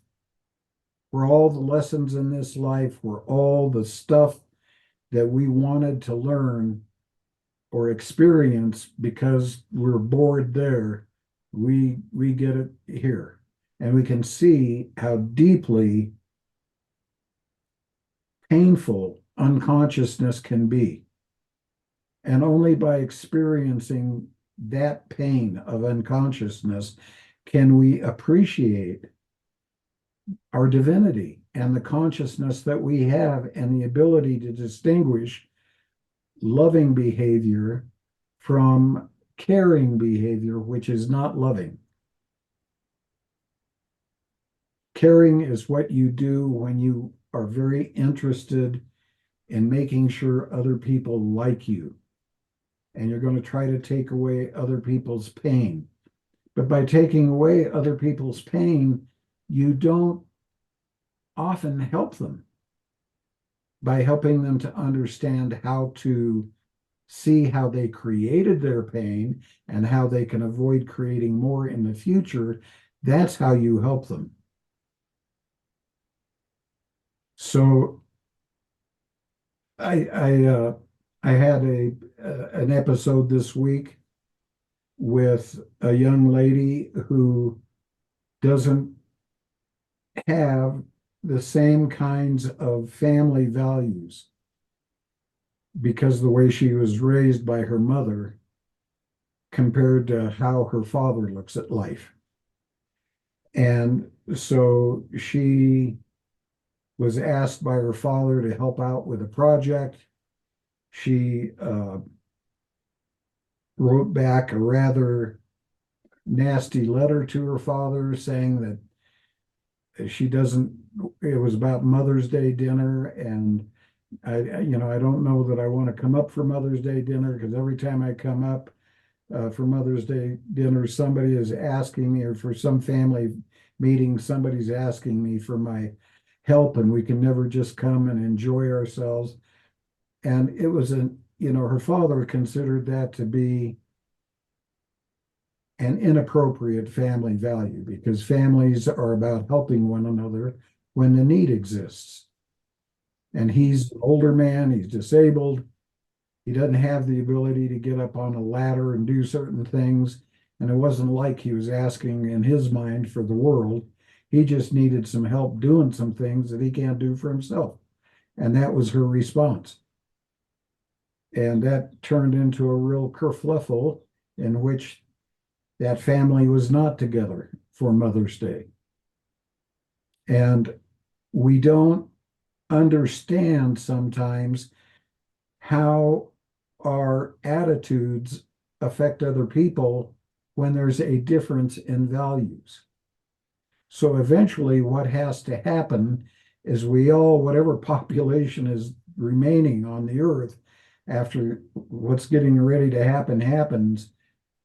Where all the lessons in this life, where all the stuff that we wanted to learn or experience because we're bored there, we get it here. And we can see how deeply painful unconsciousness can be. And only by experiencing that pain of unconsciousness can we appreciate our divinity and the consciousness that we have and the ability to distinguish loving behavior from caring behavior, which is not loving. Caring is what you do when you are very interested in making sure other people like you. And you're going to try to take away other people's pain. But by taking away other people's pain, you don't often help them by helping them to understand how to see how they created their pain and how they can avoid creating more in the future. That's how you help them. So I had an episode this week with a young lady who doesn't have the same kinds of family values because the way she was raised by her mother compared to how her father looks at life. And so she was asked by her father to help out with a project. She wrote back a rather nasty letter to her father saying that she doesn't, it was about Mother's Day dinner, and I don't know that I want to come up for Mother's Day dinner because every time I come up for Mother's Day dinner, somebody is asking me, or for some family meeting, somebody's asking me for my help, and we can never just come and enjoy ourselves. And it was her father considered that to be an inappropriate family value because families are about helping one another when the need exists. And he's an older man, he's disabled, he doesn't have the ability to get up on a ladder and do certain things. And it wasn't like he was asking in his mind for the world. He just needed some help doing some things that he can't do for himself. And that was her response. And that turned into a real kerfluffle in which that family was not together for Mother's Day. And we don't understand sometimes how our attitudes affect other people when there's a difference in values. So eventually what has to happen is we all, whatever population is remaining on the earth after what's getting ready to happen happens,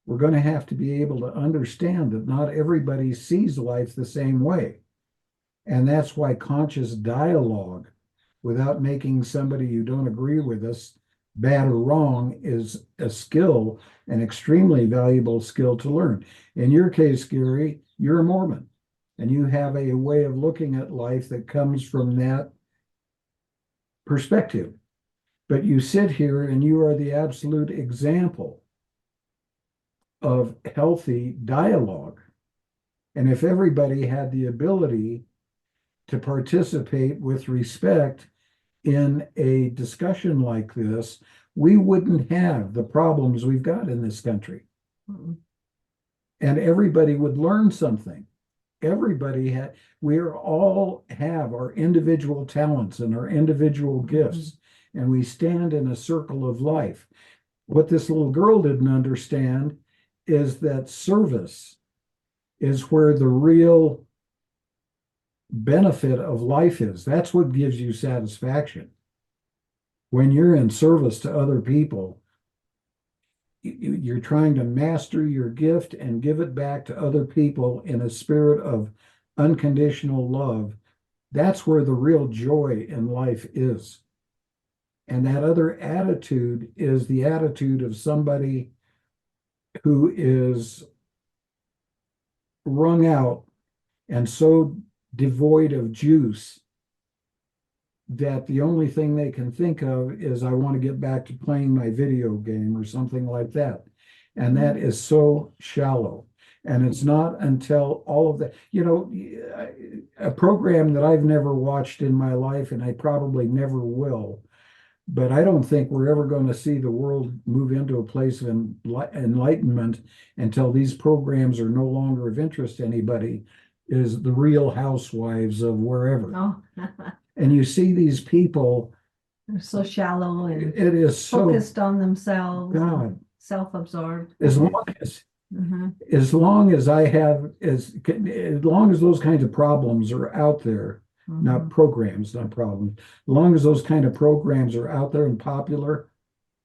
we're going to have to be able to understand that not everybody sees life the same way. And that's why conscious dialogue, without making somebody you don't agree with us bad or wrong, is a skill, an extremely valuable skill to learn. In your case, Gary, you're a Mormon, and you have a way of looking at life that comes from that perspective. But you sit here and you are the absolute example of healthy dialogue. And if everybody had the ability to participate with respect in a discussion like this, we wouldn't have the problems we've got in this country. Mm-hmm. And everybody would learn something. We all have our individual talents and our individual gifts, and we stand in a circle of life. What this little girl didn't understand is that service is where the real benefit of life is. That's what gives you satisfaction. When you're in service to other people, you're trying to master your gift and give it back to other people in a spirit of unconditional love. That's where the real joy in life is. And that other attitude is the attitude of somebody who is wrung out and so devoid of juice that the only thing they can think of is, I want to get back to playing my video game or something like that. And that is so shallow. And it's not until all of that, a program that I've never watched in my life, and I probably never will, but I don't think we're ever going to see the world move into a place of enlightenment until these programs are no longer of interest to anybody, is the Real Housewives of wherever. Oh, And you see these people, they're so shallow and it is so, focused on themselves, and God, self-absorbed. as long as Mhm. as long as I have, as long as those kinds of problems are out there, not programs, not problems, as long as those kind of programs are out there and popular,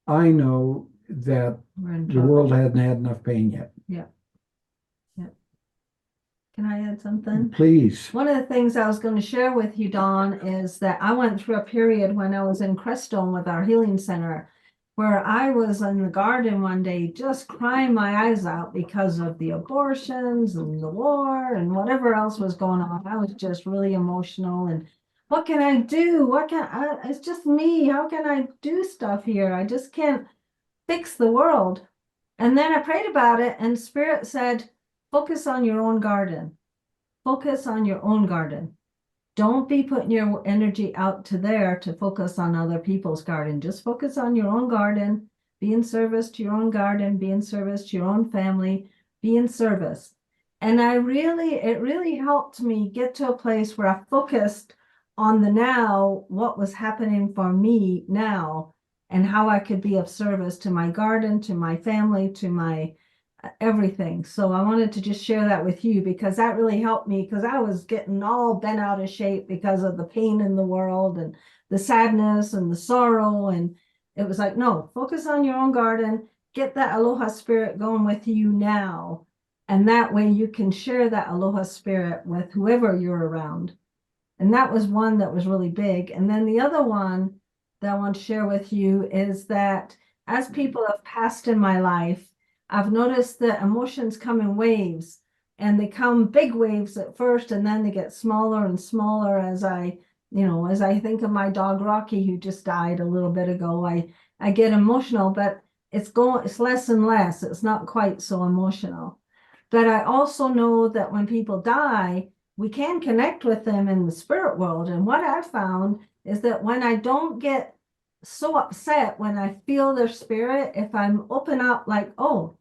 I know that We're in the trouble. world hasn't had enough pain yet. Can I add something? Please. One of the things I was going to share with you, Dawn, is that I went through a period when I was in Crestone with our healing center, where I was in the garden one day just crying my eyes out because of the abortions and the war and whatever else was going on. I was just really emotional, and what can I do? It's just me. How can I do stuff here? I just can't fix the world. And then I prayed about it, and Spirit said, focus on your own garden. Focus on your own garden. Don't be putting your energy out to there to focus on other people's garden. Just focus on your own garden. Be in service to your own garden. Be in service to your own family. Be in service. And it really helped me get to a place where I focused on the now, what was happening for me now, and how I could be of service to my garden, to my family, to my everything. So I wanted to just share that with you, because that really helped me, because I was getting all bent out of shape because of the pain in the world and the sadness and the sorrow. And it was like, no, focus on your own garden, get that aloha spirit going with you now. And that way you can share that aloha spirit with whoever you're around. And that was one that was really big. And then the other one that I want to share with you is that as people have passed in my life, I've noticed that emotions come in waves, and they come big waves at first, and then they get smaller and smaller as I think of my dog Rocky, who just died a little bit ago. I get emotional, but it's less and less. It's not quite so emotional. But I also know that when people die, we can connect with them in the spirit world. And what I've found is that when I don't get so upset, when I feel their spirit, if I'm open up, like, oh,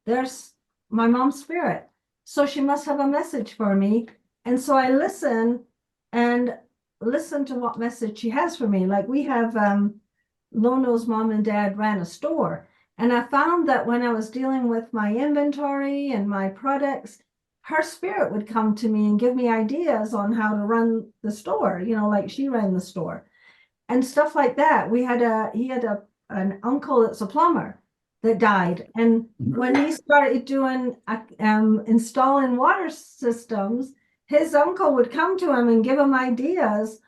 there's my mom's spirit, so she must have a message for me. And so I listen to what message she has for me. Like, we have Lono's mom and dad ran a store, and I found that when I was dealing with my inventory and my products, her spirit would come to me and give me ideas on how to run the store, like she ran the store and stuff like that. He had an uncle that's a plumber that died, and when he started doing installing water systems, his uncle would come to him and give him ideas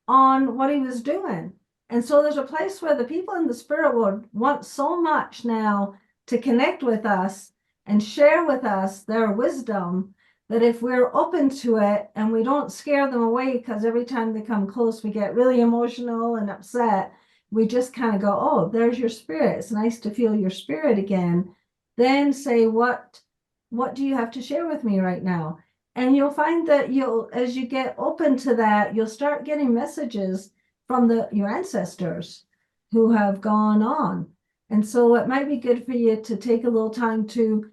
on what he was doing. And so there's a place where the people in the spirit world want so much now to connect with us and share with us their wisdom, that if we're open to it and we don't scare them away, because every time they come close we get really emotional and upset, we just kind of go, oh, there's your spirit. It's nice to feel your spirit again. Then say, what do you have to share with me right now? And you'll find that as you get open to that, you'll start getting messages from your ancestors who have gone on. And so it might be good for you to take a little time to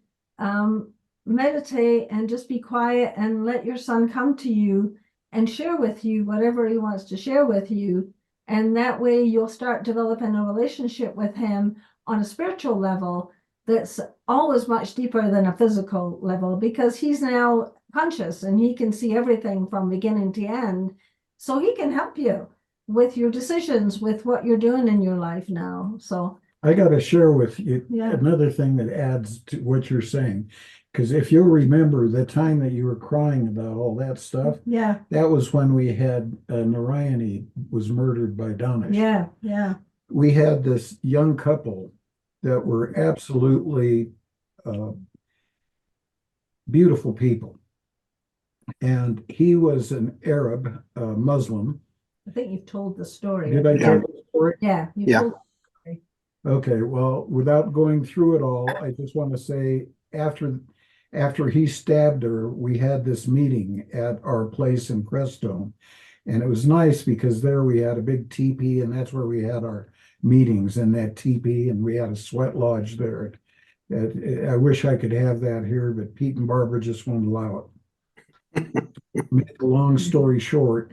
meditate and just be quiet and let your son come to you and share with you whatever he wants to share with you. And that way you'll start developing a relationship with him on a spiritual level that's always much deeper than a physical level, because he's now conscious and he can see everything from beginning to end. So he can help you with your decisions, with what you're doing in your life now. So I got to share with you Yeah. another thing that adds to what you're saying. Because if you'll remember the time that you were crying about all that stuff, yeah, that was when we had Narayani was murdered by Danish. yeah. We had this young couple that were absolutely beautiful people. And he was an Arab Muslim. I think you've told the story. Did I Yeah. tell the story? Yeah, you've Yeah. told the story. Okay, well, without going through it all, I just want to say after he stabbed her, we had this meeting at our place in Crestone. And it was nice because there we had a big teepee, and that's where we had our meetings in that teepee, and we had a sweat lodge there. I wish I could have that here, but Pete and Barbara just won't allow it. Make a long story short,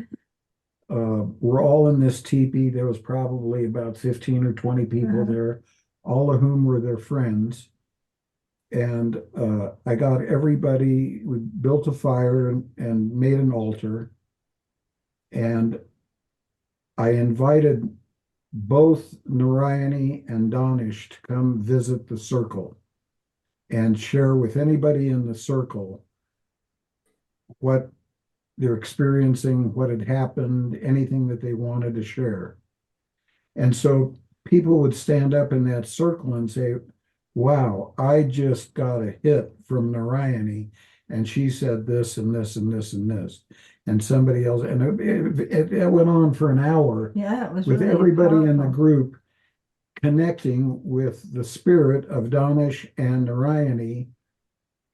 we're all in this teepee. There was probably about 15 or 20 people there, all of whom were their friends. And I got everybody, we built a fire and made an altar. And I invited both Narayani and Danish to come visit the circle and share with anybody in the circle what they're experiencing, what had happened, anything that they wanted to share. And so people would stand up in that circle and say, wow, I just got a hit from Narayani, and she said this and this and this and this. And somebody else, and it went on for an hour. Yeah, it was with really everybody in the powerful. group connecting with the spirit of Danish and Narayani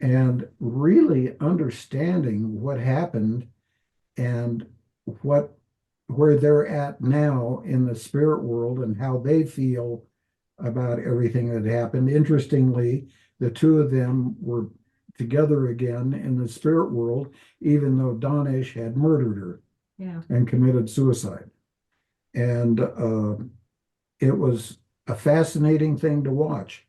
and really understanding what happened and where they're at now in the spirit world and how they feel about everything that happened. Interestingly, the two of them were together again in the spirit world, even though Danish had murdered her and committed suicide. And it was a fascinating thing to watch.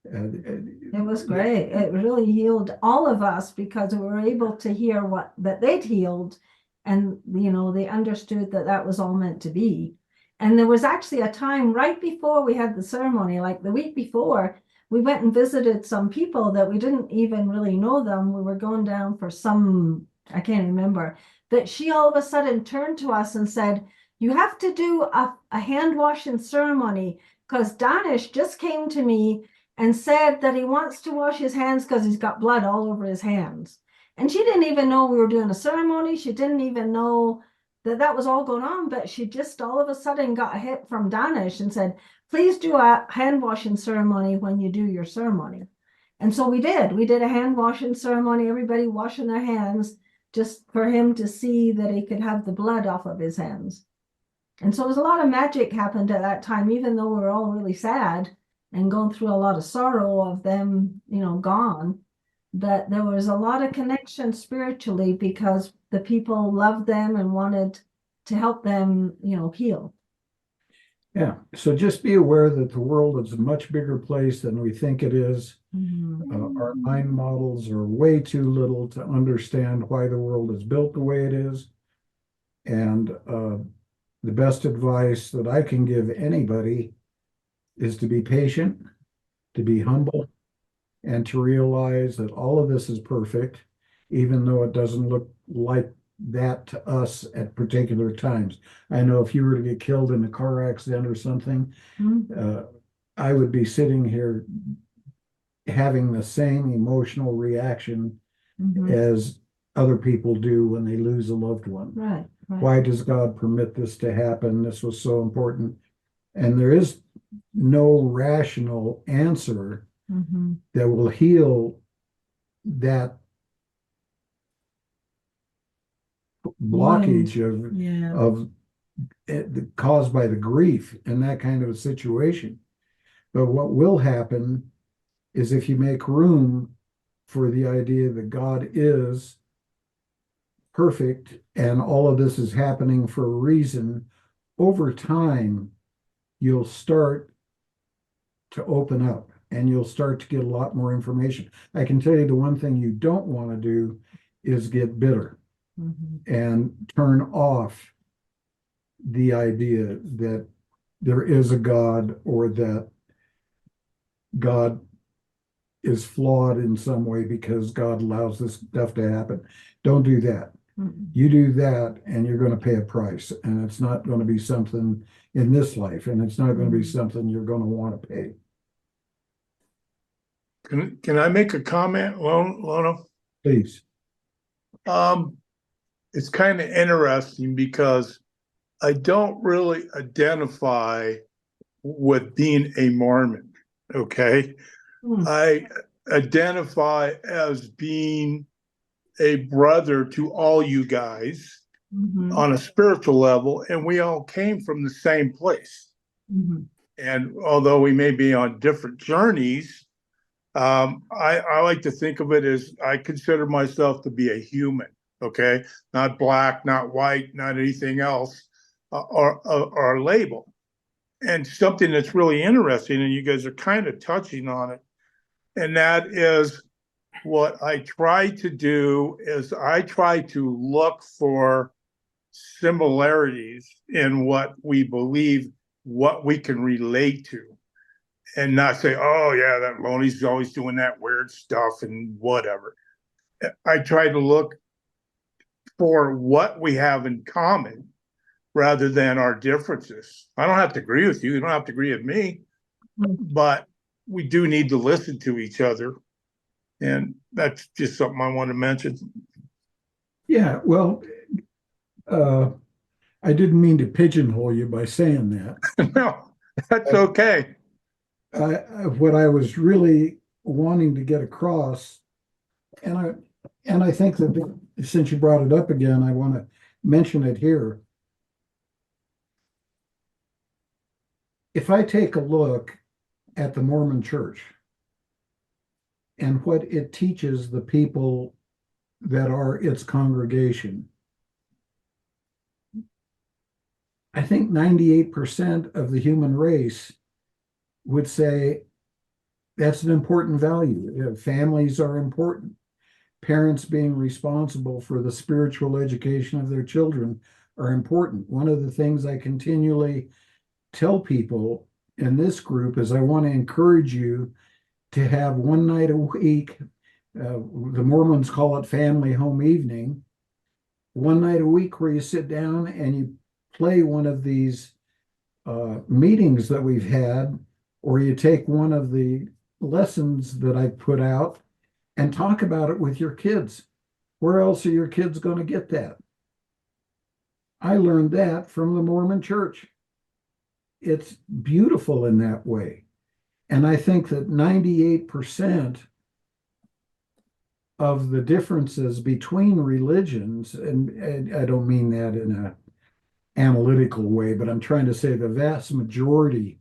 It was great. It really healed all of us because we were able to hear that they'd healed, and they understood that that was all meant to be. And there was actually a time right before we had the ceremony, like the week before, we went and visited some people that we didn't even really know them. We were going down for some, I can't remember, but she all of a sudden turned to us and said, you have to do a hand washing ceremony because Danish just came to me and said that he wants to wash his hands because he's got blood all over his hands. And she didn't even know we were doing a ceremony. She didn't even know that was all going on, but she just all of a sudden got a hit from Danish and said, please do a hand washing ceremony when you do your ceremony. And so we did a hand washing ceremony, everybody washing their hands just for him to see that he could have the blood off of his hands. And so there's a lot of magic happened at that time, even though we were all really sad and going through a lot of sorrow of them, gone. But there was a lot of connection spiritually because the people loved them and wanted to help them, heal. Yeah. So just be aware that the world is a much bigger place than we think it is. Our mind models are way too little to understand why the world is built the way it is. And the best advice that I can give anybody is to be patient, to be humble, and to realize that all of this is perfect, even though it doesn't look like that to us at particular times. I know if you were to get killed in a car accident or something, I would be sitting here having the same emotional reaction as other people do when they lose a loved one. Right. Why does God permit this to happen? This was so important. And there is no rational answer that will heal that blockage of caused by the grief in that kind of a situation. But what will happen is if you make room for the idea that God is perfect and all of this is happening for a reason, over time, you'll start to open up and you'll start to get a lot more information. I can tell you the one thing you don't want to do is get bitter and turn off the idea that there is a God or that God is flawed in some way because God allows this stuff to happen. Don't do that. You do that and you're going to pay a price, and it's not going to be something in this life, and it's not going to be something you're going to want to pay. Can I make a comment, Lona? Please. It's kind of interesting because I don't really identify with being a Mormon, okay? I identify as being a brother to all you guys on a spiritual level, and we all came from the same place. And although we may be on different journeys, I like to think of it as I consider myself to be a human, okay? Not black, not white, not anything else, or a label. And something that's really interesting, and you guys are kind of touching on it, and that is what I try to do is I try to look for similarities in what we believe, what we can relate to, and not say, oh yeah, that Loney's always doing that weird stuff and whatever. I try to look for what we have in common rather than our differences. I don't have to agree with you. You don't have to agree with me, but we do need to listen to each other. And that's just something I want to mention. Yeah, well, I didn't mean to pigeonhole you by saying that. No, that's okay. What I was really wanting to get across, and I think that since you brought it up again, I want to mention it here. If I take a look at the Mormon Church and what it teaches the people that are its congregation, I think 98% of the human race would say that's an important value. Families are important. Parents being responsible for the spiritual education of their children are important. One of the things I continually tell people in this group is I want to encourage you to have one night a week. The Mormons call it family home evening. One night a week where you sit down and you play one of these meetings that we've had, or you take one of the lessons that I put out and talk about it with your kids. Where else are your kids going to get that? I learned that from the Mormon Church. It's beautiful in that way. And I think that 98% of the differences between religions, and I don't mean that in an analytical way, but I'm trying to say the vast majority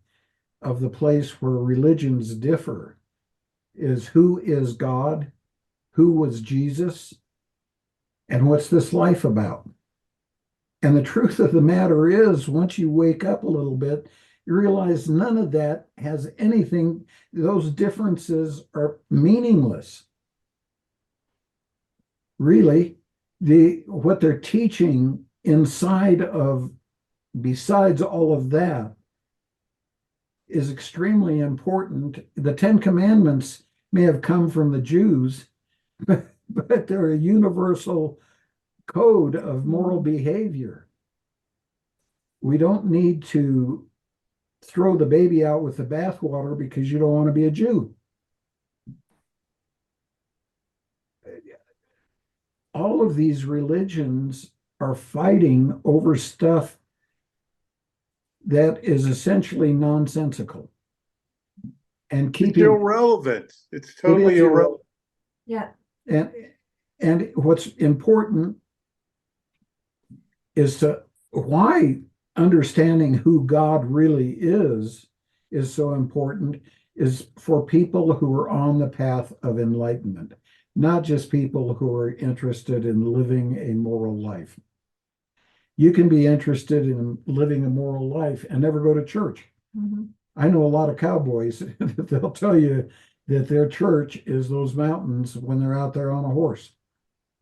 of the place where religions differ is who is God, who was Jesus, and what's this life about? And the truth of the matter is, once you wake up a little bit, you realize none of that has anything, those differences are meaningless. Really, what they're teaching inside of, besides all of that, is extremely important. The Ten Commandments may have come from the Jews, but they're a universal code of moral behavior. We don't need to throw the baby out with the bathwater because you don't want to be a Jew. All of these religions are fighting over stuff that is essentially nonsensical and It's keeping irrelevant. It's totally irrelevant. Yeah. And what's important is why understanding who God really is so important is for people who are on the path of enlightenment, not just people who are interested in living a moral life. You can be interested in living a moral life and never go to church. I know a lot of cowboys that they'll tell you that their church is those mountains when they're out there on a horse.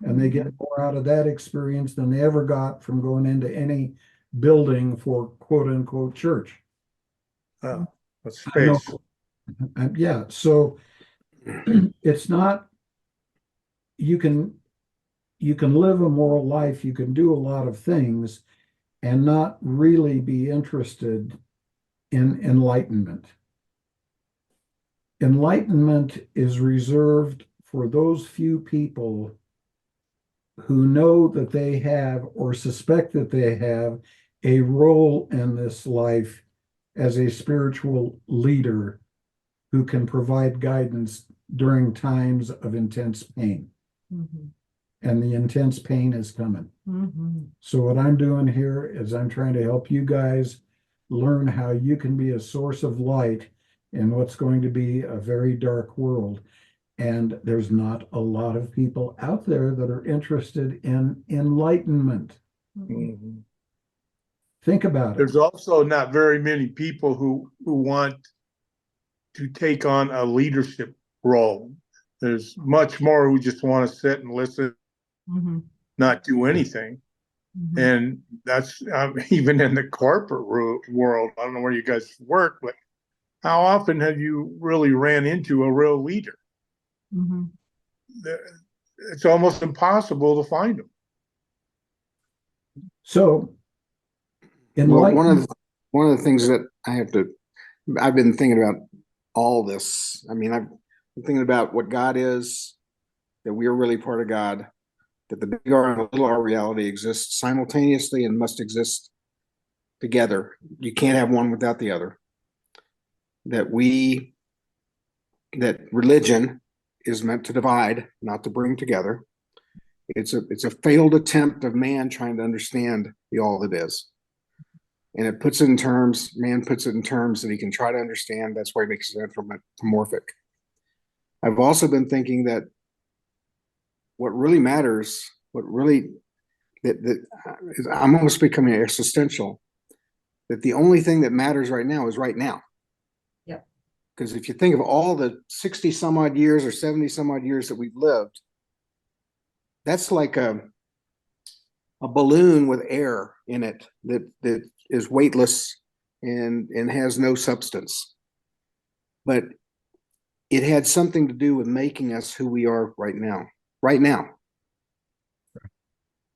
And they get more out of that experience than they ever got from going into any building for quote unquote church. Oh, that's I know, space. yeah, so it's not, you can live a moral life, you can do a lot of things and not really be interested in enlightenment. Enlightenment is reserved for those few people who know that they have or suspect that they have a role in this life as a spiritual leader who can provide guidance during times of intense pain. Mhm. And the intense pain is coming. Mhm. So what I'm doing here is I'm trying to help you guys learn how you can be a source of light in what's going to be a very dark world. And there's not a lot of people out there that are interested in enlightenment. Mhm. Mhm. Think about it. There's also not very many people who want to take on a leadership role. There's much more who just want to sit and listen, Mhm. not do anything. Mhm. And that's even in the corporate world. I don't know where you guys work, but how often have you really ran into a real leader? Mhm. It's almost impossible to find them. So Well, enlightenment, one of the things that I've been thinking about all this. I mean, I've been thinking about what God is, that we are really part of God, that the big R and the little R reality exists simultaneously and must exist together. You can't have one without the other. That religion is meant to divide, not to bring together. It's a failed attempt of man trying to understand the all that is. And it puts it in terms, man puts it in terms that he can try to understand. That's why he makes it anthropomorphic. I've also been thinking that what really matters, I'm almost becoming existential, that the only thing that matters right now is right now. Yep. Because if you think of all the 60 some odd years or 70 some odd years that we've lived, that's like a balloon with air in it that is weightless and has no substance. But it had something to do with making us who we are right now. Right now.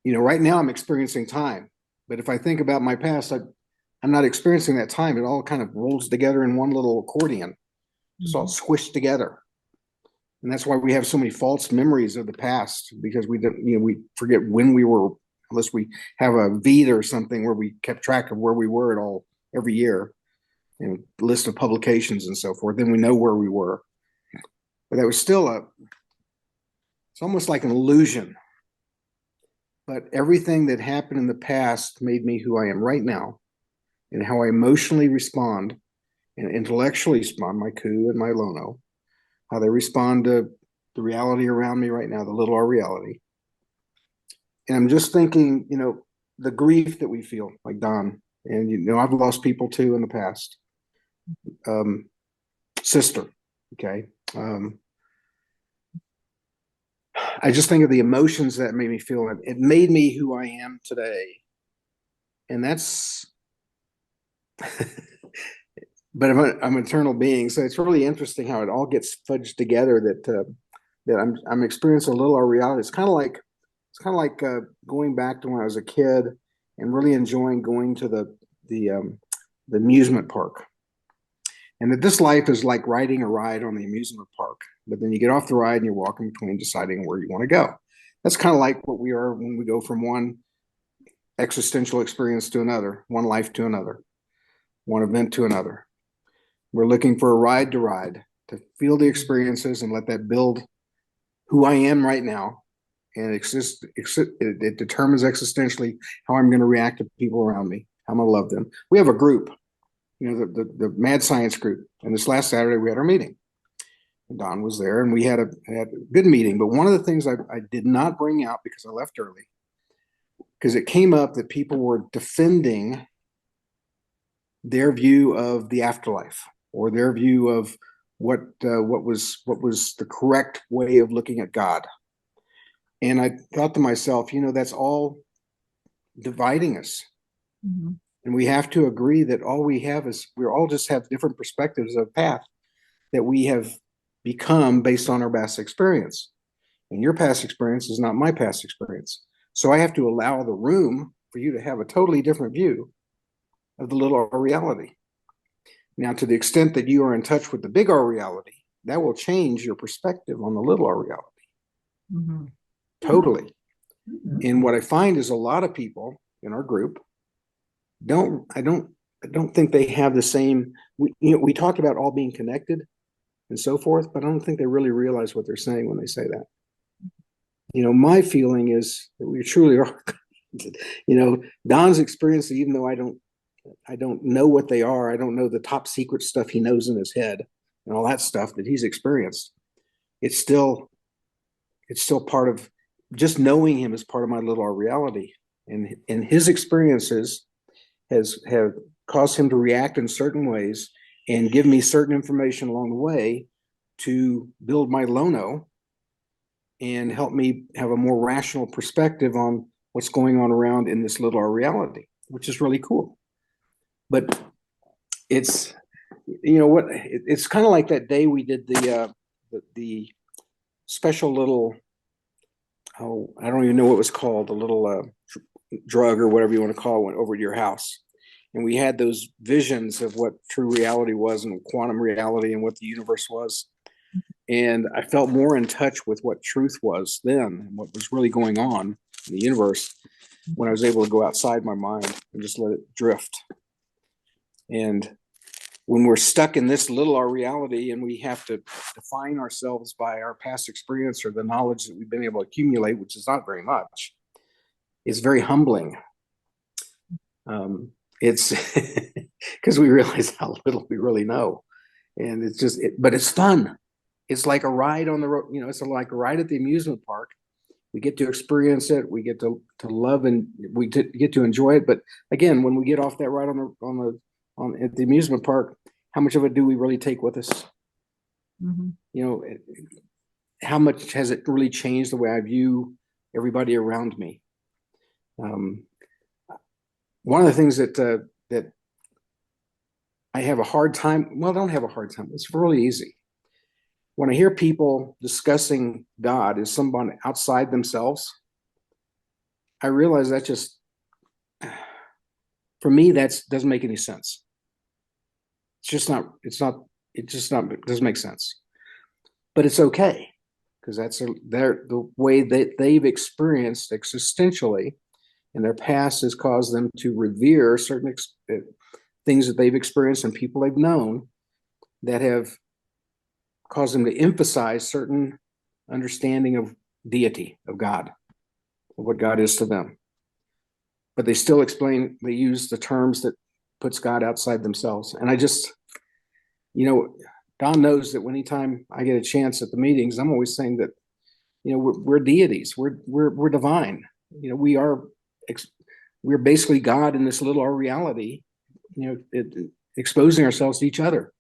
Right now I'm experiencing time. But if I think about my past, I'm not experiencing that time. It all kind of rolls together in one little accordion, just all squished together. And that's why we have so many false memories of the past, because we forget when we were, unless we have a Vita or something where we kept track of where we were at all every year, and a list of publications and so forth. Then we know where we were. But that was still it's almost like an illusion. But everything that happened in the past made me who I am right now, and how I emotionally respond and intellectually respond, my Ku and my Lono, how they respond to the reality around me right now, the little R reality. And I'm just thinking, the grief that we feel, like Don, and I've lost people too in the past. Sister, okay. I just think of the emotions that made me feel. It made me who I am today, and that's. But I'm an eternal being, so it's really interesting how it all gets fudged together. That I'm experiencing a little R reality. It's kind of like going back to when I was a kid and really enjoying going to the amusement park. And that this life is like riding a ride on the amusement park, but then you get off the ride and you're walking between deciding where you want to go. That's kind of like what we are when we go from one existential experience to another, one life to another, one event to another. We're looking for a ride to feel the experiences and let that build who I am right now. And it determines existentially how I'm going to react to people around me, how I'm going to love them. We have a group, the mad science group. And this last Saturday we had our meeting. And Don was there, and we had a good meeting. But one of the things I did not bring out, because I left early, because it came up that people were defending their view of the afterlife, or their view of what was the correct way of looking at God. And I thought to myself, that's all dividing us. Mm-hmm. And we have to agree that all we have is we all just have different perspectives of path that we have become based on our past experience. And your past experience is not my past experience. So I have to allow the room for you to have a totally different view of the little R reality. Now, to the extent that you are in touch with the big R reality, that will change your perspective on the little R reality. Mm-hmm. Totally. And what I find is a lot of people in our group I don't think they have the same, we talk about all being connected and so forth, but I don't think they really realize what they're saying when they say that. My feeling is that we truly are, Don's experience, even though I don't know what they are, I don't know the top secret stuff he knows in his head and all that stuff that he's experienced. It's still part of, just knowing him is part of my little R reality. And his experiences have caused him to react in certain ways and give me certain information along the way to build my Lono and help me have a more rational perspective on what's going on around in this little R reality, which is really cool. But it's, it's kind of like that day we did the special little, I don't even know what it was called, the little drug or whatever you want to call it, went over to your house. And we had those visions of what true reality was and quantum reality and what the universe was. And I felt more in touch with what truth was then and what was really going on in the universe when I was able to go outside my mind and just let it drift. And when we're stuck in this little R reality and we have to define ourselves by our past experience or the knowledge that we've been able to accumulate, which is not very much, it's very humbling. It's because we realize how little we really know. And it's just, but it's fun. It's like a ride on the road, it's like a ride at the amusement park. We get to experience it. We get to love and we get to enjoy it. But again, when we get off that ride at the amusement park, how much of it do we really take with us? Mm-hmm. How much has it really changed the way I view everybody around me? One of the things that I have a hard time, well, I don't have a hard time. It's really easy. When I hear people discussing God as someone outside themselves, I realize that just, for me, that doesn't make any sense. It doesn't make sense. But it's okay, because that's the way that they've experienced existentially, and their past has caused them to revere certain things that they've experienced and people they've known that have caused them to emphasize certain understanding of deity, of God, of what God is to them. But they still they use the terms that puts God outside themselves. And I just, Don knows that anytime I get a chance at the meetings, I'm always saying that, we're deities, we're divine. We're basically God in this little R reality, exposing ourselves to each other.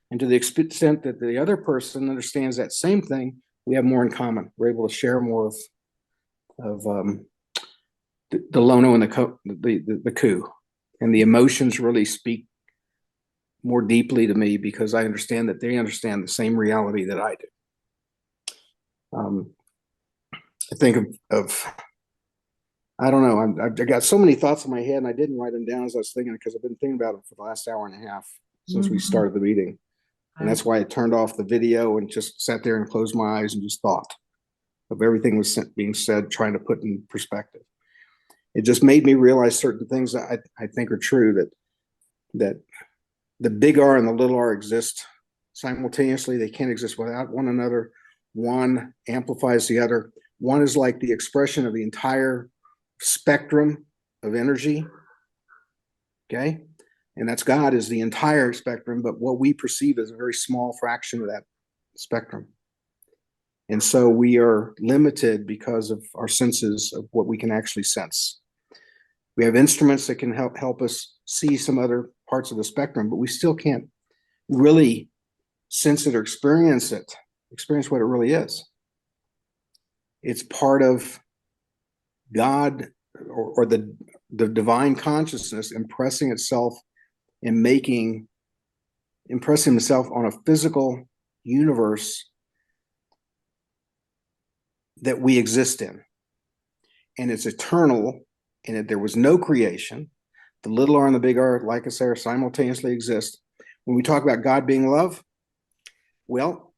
And to the extent that the other person understands that same thing, we have more in common. We're able to share more of the Lono and the coup. And the emotions really speak more deeply to me because I understand that they understand the same reality that I do. I think of I don't know. I got so many thoughts in my head, and I didn't write them down as I was thinking because I've been thinking about it for the last hour and a half since we started the meeting. And that's why I turned off the video and just sat there and closed my eyes and just thought of everything was being said, trying to put in perspective. It just made me realize certain things that I think are true, that the big R and the little r exist simultaneously. They can't exist without one another. One amplifies the other. One is like the expression of the entire spectrum of energy. Okay. And that's God is the entire spectrum, but what we perceive is a very small fraction of that spectrum. And so we are limited because of our senses of what we can actually sense. We have instruments that can help us see some other parts of the spectrum, but we still can't really sense it or experience what it really is. It's part of God or the divine consciousness impressing itself and impressing himself on a physical universe that we exist in. And it's eternal, and there was no creation. The little r and the big R, like I say, simultaneously exist. When we talk about God being love, well,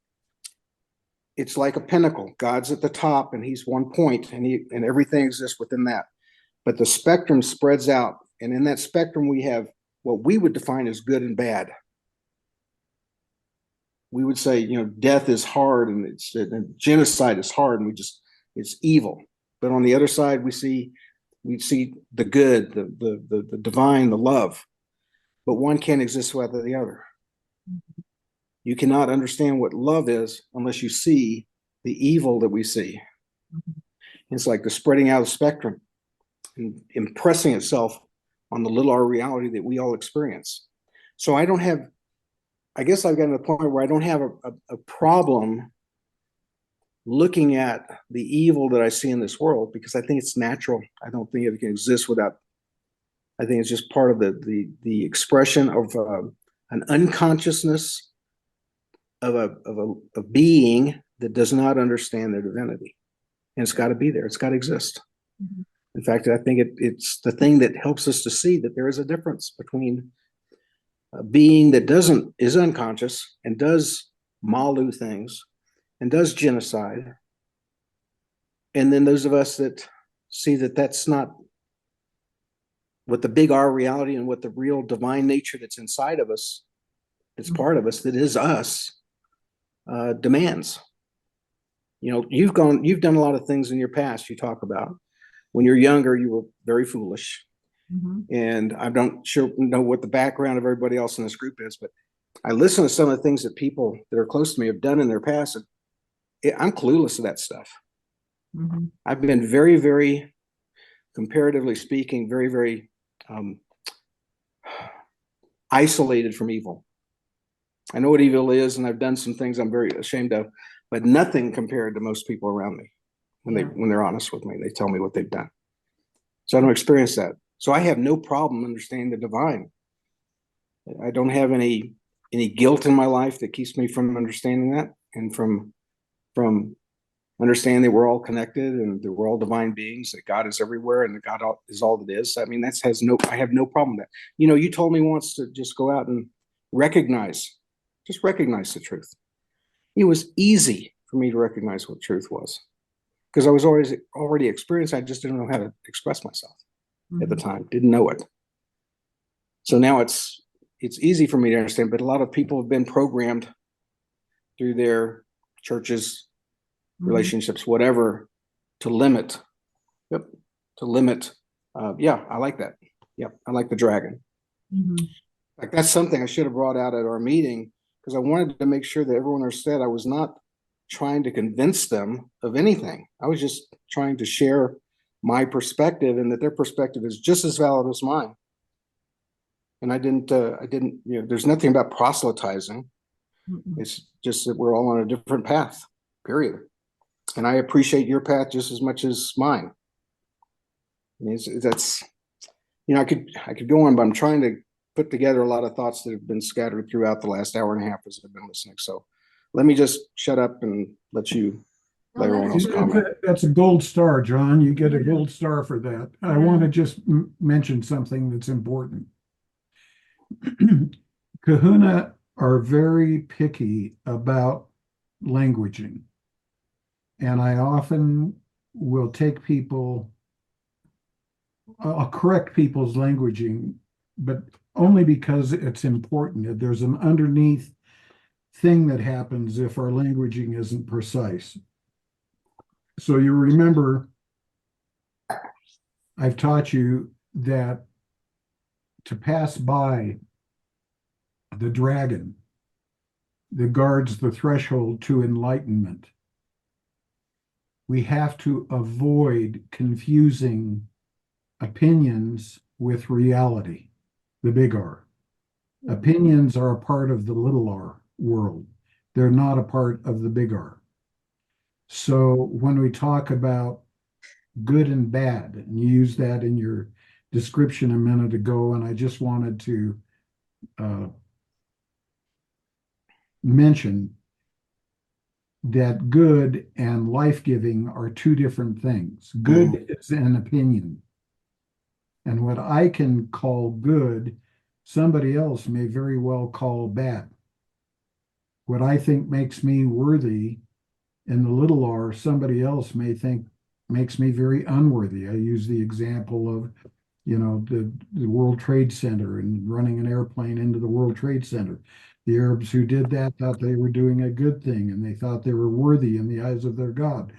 it's like a pinnacle. God's at the top, and he's one point, and everything exists within that. But the spectrum spreads out, and in that spectrum, we have what we would define as good and bad. We would say, death is hard, and genocide is hard, and it's evil. But on the other side, we see the good, the divine, the love. But one can't exist without the other. You cannot understand what love is unless you see the evil that we see. It's like the spreading out of the spectrum and impressing itself on the little r reality that we all experience. So I guess I've gotten to the point where I don't have a problem looking at the evil that I see in this world, because I think it's natural. I don't think it can exist without. I think it's just part of the expression of an unconsciousness of a being that does not understand their divinity, and it's got to be there. It's got to exist. Mm-hmm. In fact, I think it's the thing that helps us to see that there is a difference between a being that is unconscious and does malu things and does genocide, and then those of us that see that that's not what the big R reality and what the real divine nature that's inside of us, that's part of us, that is us, demands. You've done a lot of things in your past. You talk about when you're younger, you were very foolish. Mm-hmm. And I don't know what the background of everybody else in this group is, but I listen to some of the things that people that are close to me have done in their past, and I'm clueless to that stuff. Mm-hmm. I've been very, very, comparatively speaking, very, very isolated from evil. I know what evil is, and I've done some things I'm very ashamed of, but nothing compared to most people around me when they're honest with me. They tell me what they've done. So I don't experience that. So I have no problem understanding the divine. I don't have any guilt in my life that keeps me from understanding that, and from understanding that we're all connected and that we're all divine beings, that God is everywhere and that God is all that is. I mean, I have no problem with that. You told me once to just go out and recognize the truth. It was easy for me to recognize what truth was, because I was already experienced. I just didn't know how to express myself at the time, didn't know it. So now it's easy for me to understand, but a lot of people have been programmed through their churches, relationships, whatever, to limit. I like that. I like the dragon. Like, that's something I should have brought out at our meeting, because I wanted to make sure that everyone understood I was not trying to convince them of anything. I was just trying to share my perspective, and that their perspective is just as valid as mine. And I didn't, there's nothing about proselytizing. It's just that we're all on a different path, period. And I appreciate your path just as much as mine. I mean, I could go on, but I'm trying to put together a lot of thoughts that have been scattered throughout the last hour and a half as I've been listening. So let me just shut up and let everyone else comment. That's a gold star, John. You get a gold star for that. I want to just mention something that's important. Kahuna are very picky about languaging. And I often will I'll correct people's languaging, but only because it's important. There's an underneath thing that happens if our languaging isn't precise. So you remember, I've taught you that to pass by the dragon that guards the threshold to enlightenment, we have to avoid confusing opinions with reality, the big R. Opinions are a part of the little r world. They're not a part of the big R. So when we talk about good and bad, and you used that in your description a minute ago, and I just wanted to mention that good and life-giving are two different things. Good is an opinion. And what I can call good, somebody else may very well call bad. What I think makes me worthy in the little r, somebody else may think makes me very unworthy. I use the example of, the World Trade Center and running an airplane into the World Trade Center. The Arabs who did that thought they were doing a good thing and they thought they were worthy in the eyes of their God.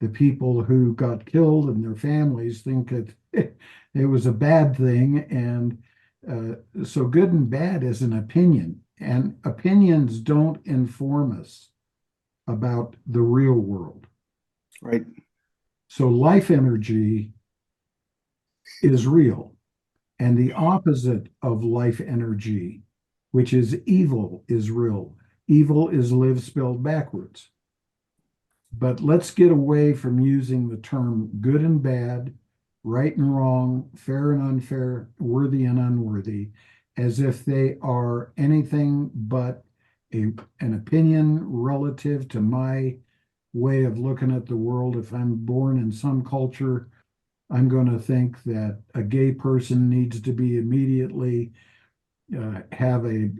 The people who got killed and their families think that it was a bad thing. And so good and bad is an opinion, and opinions don't inform us about the real world. Right. So life energy is real, and the opposite of life energy, which is evil, is real. Evil is live spelled backwards. But let's get away from using the term good and bad, right and wrong, fair and unfair, worthy and unworthy, as if they are anything but an opinion relative to my way of looking at the world. If I'm born in some culture, I'm going to think that a gay person needs to be immediately have a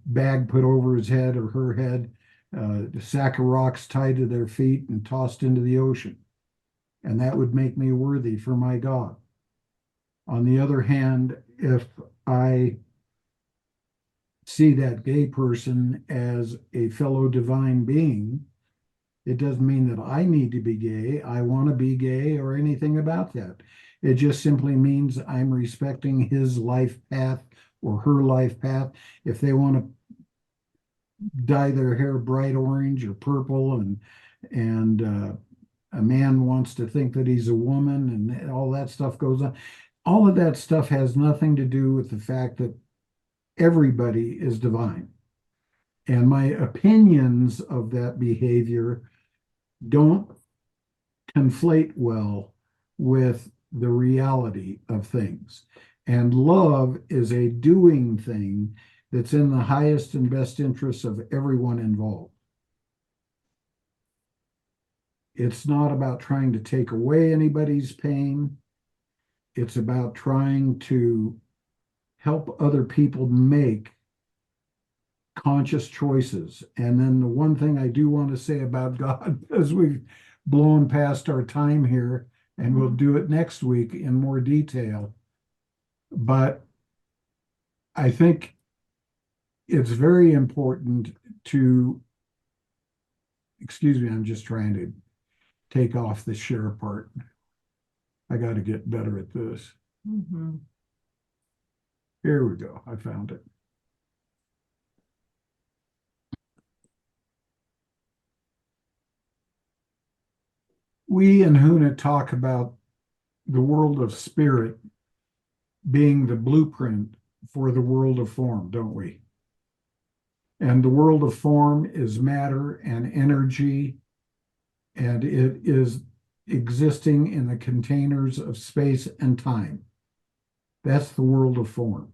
bag put over his head or her head, a sack of rocks tied to their feet and tossed into the ocean. And that would make me worthy for my God. On the other hand, if I see that gay person as a fellow divine being, it doesn't mean that I need to be gay, I want to be gay, or anything about that. It just simply means I'm respecting his life path or her life path. If they want to dye their hair bright orange or purple, and a man wants to think that he's a woman, and all that stuff goes on. All of that stuff has nothing to do with the fact that everybody is divine. And my opinions of that behavior don't conflate well with the reality of things. And love is a doing thing that's in the highest and best interests of everyone involved. It's not about trying to take away anybody's pain. It's about trying to help other people make conscious choices. And then the one thing I do want to say about God, as we've blown past our time here, and we'll do it next week in more detail, but I think it's very important to, excuse me, I'm just trying to take off the share part. I got to get better at this. Mm-hmm. Here we go. I found it. We in Huna talk about the world of spirit being the blueprint for the world of form, don't we? And the world of form is matter and energy, and it is existing in the containers of space and time. That's the world of form.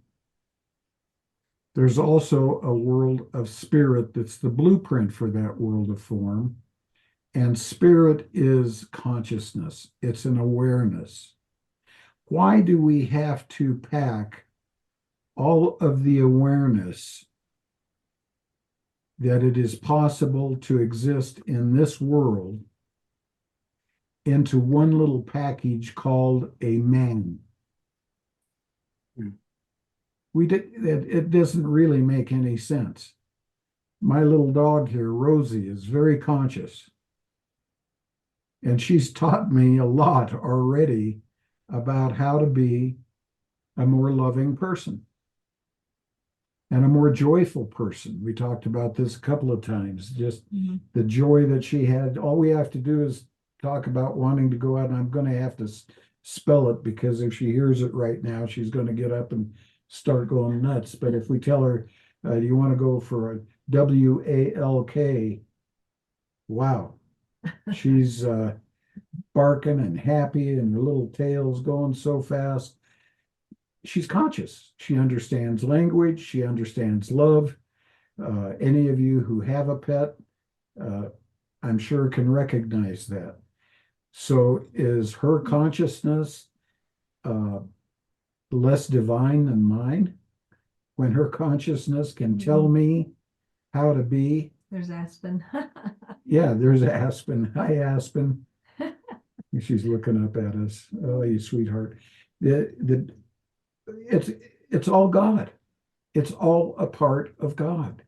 There's also a world of spirit that's the blueprint for that world of form. And spirit is consciousness. It's an awareness. Why do we have to pack all of the awareness that it is possible to exist in this world into one little package called a man? It doesn't really make any sense. My little dog here, Rosie, is very conscious. And she's taught me a lot already about how to be a more loving person and a more joyful person. We talked about this a couple of times, just the joy that she had. All we have to do is talk about wanting to go out, and I'm going to have to spell it because if she hears it right now, she's going to get up and start going nuts. But if we tell her, do you want to go for a WALK? Wow. She's barking and happy, and her little tail's going so fast. She's conscious. She understands language. She understands love. Any of you who have a pet, I'm sure can recognize that. So is her consciousness less divine than mine? When her consciousness can tell me how to be? There's Aspen. Yeah, there's Aspen. Hi, Aspen. She's looking up at us. Oh, you sweetheart. It's all God. It's all a part of God.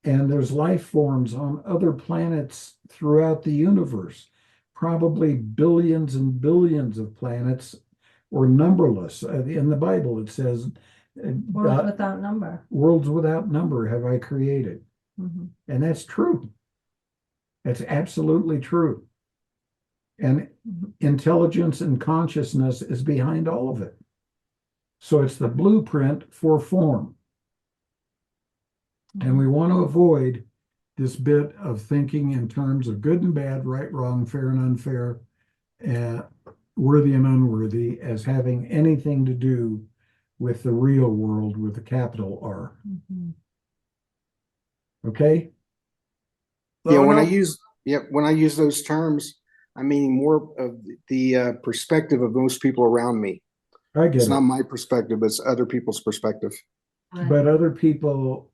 And there's life forms on other planets throughout the universe, probably billions and billions of planets, or numberless. In the Bible, it says, World without number. worlds without number have I created. Mhm. And that's true. That's absolutely true. And intelligence and consciousness is behind all of it. So it's the blueprint for form. And we want to avoid this bit of thinking in terms of good and bad, right, wrong, fair and unfair, worthy and unworthy, as having anything to do with the real world with a capital R. Mhm. Okay? Yeah, Oh, when I no. use those terms, I mean more of the perspective of most people around me. I get It's it. not my perspective, it's other people's perspective. Right. But other people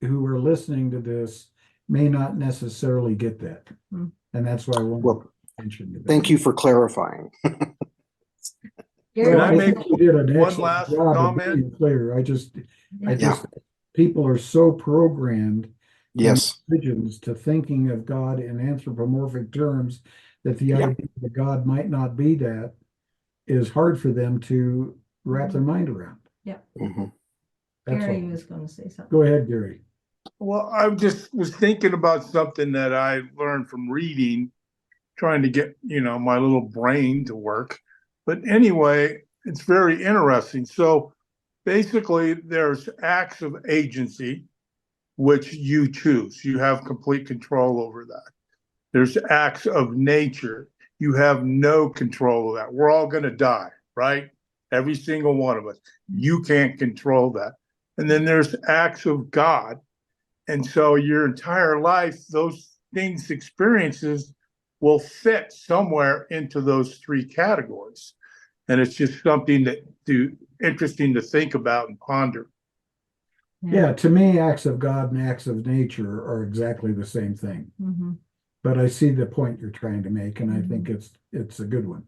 who are listening to this may not necessarily get that. Hmm. And that's why I want Well, to mention that. thank you for clarifying. Gary, Well, Can I I make think you did an one excellent last job of comment? being clear. I just Yeah. people are so programmed in Yes. religions to thinking of God in anthropomorphic terms that the Yeah. idea that God might not be that is hard for them to wrap their mind around. Mhm. That's Gary all. was going to say something. Go ahead, Gary. Well, I just was thinking about something that I learned from reading, trying to get, my little brain to work. But anyway, it's very interesting. So basically, there's acts of agency, which you choose. You have complete control over that. There's acts of nature. You have no control of that. We're all going to die, right? Every single one of us. You can't control that. And then there's acts of God. And so your entire life, those things, experiences will fit somewhere into those three categories. And it's just something interesting to think about and ponder. Yeah, to me, acts of God and acts of nature are exactly the same thing. Mhm. But I see the point you're trying to make, and I think Mhm. it's a good one.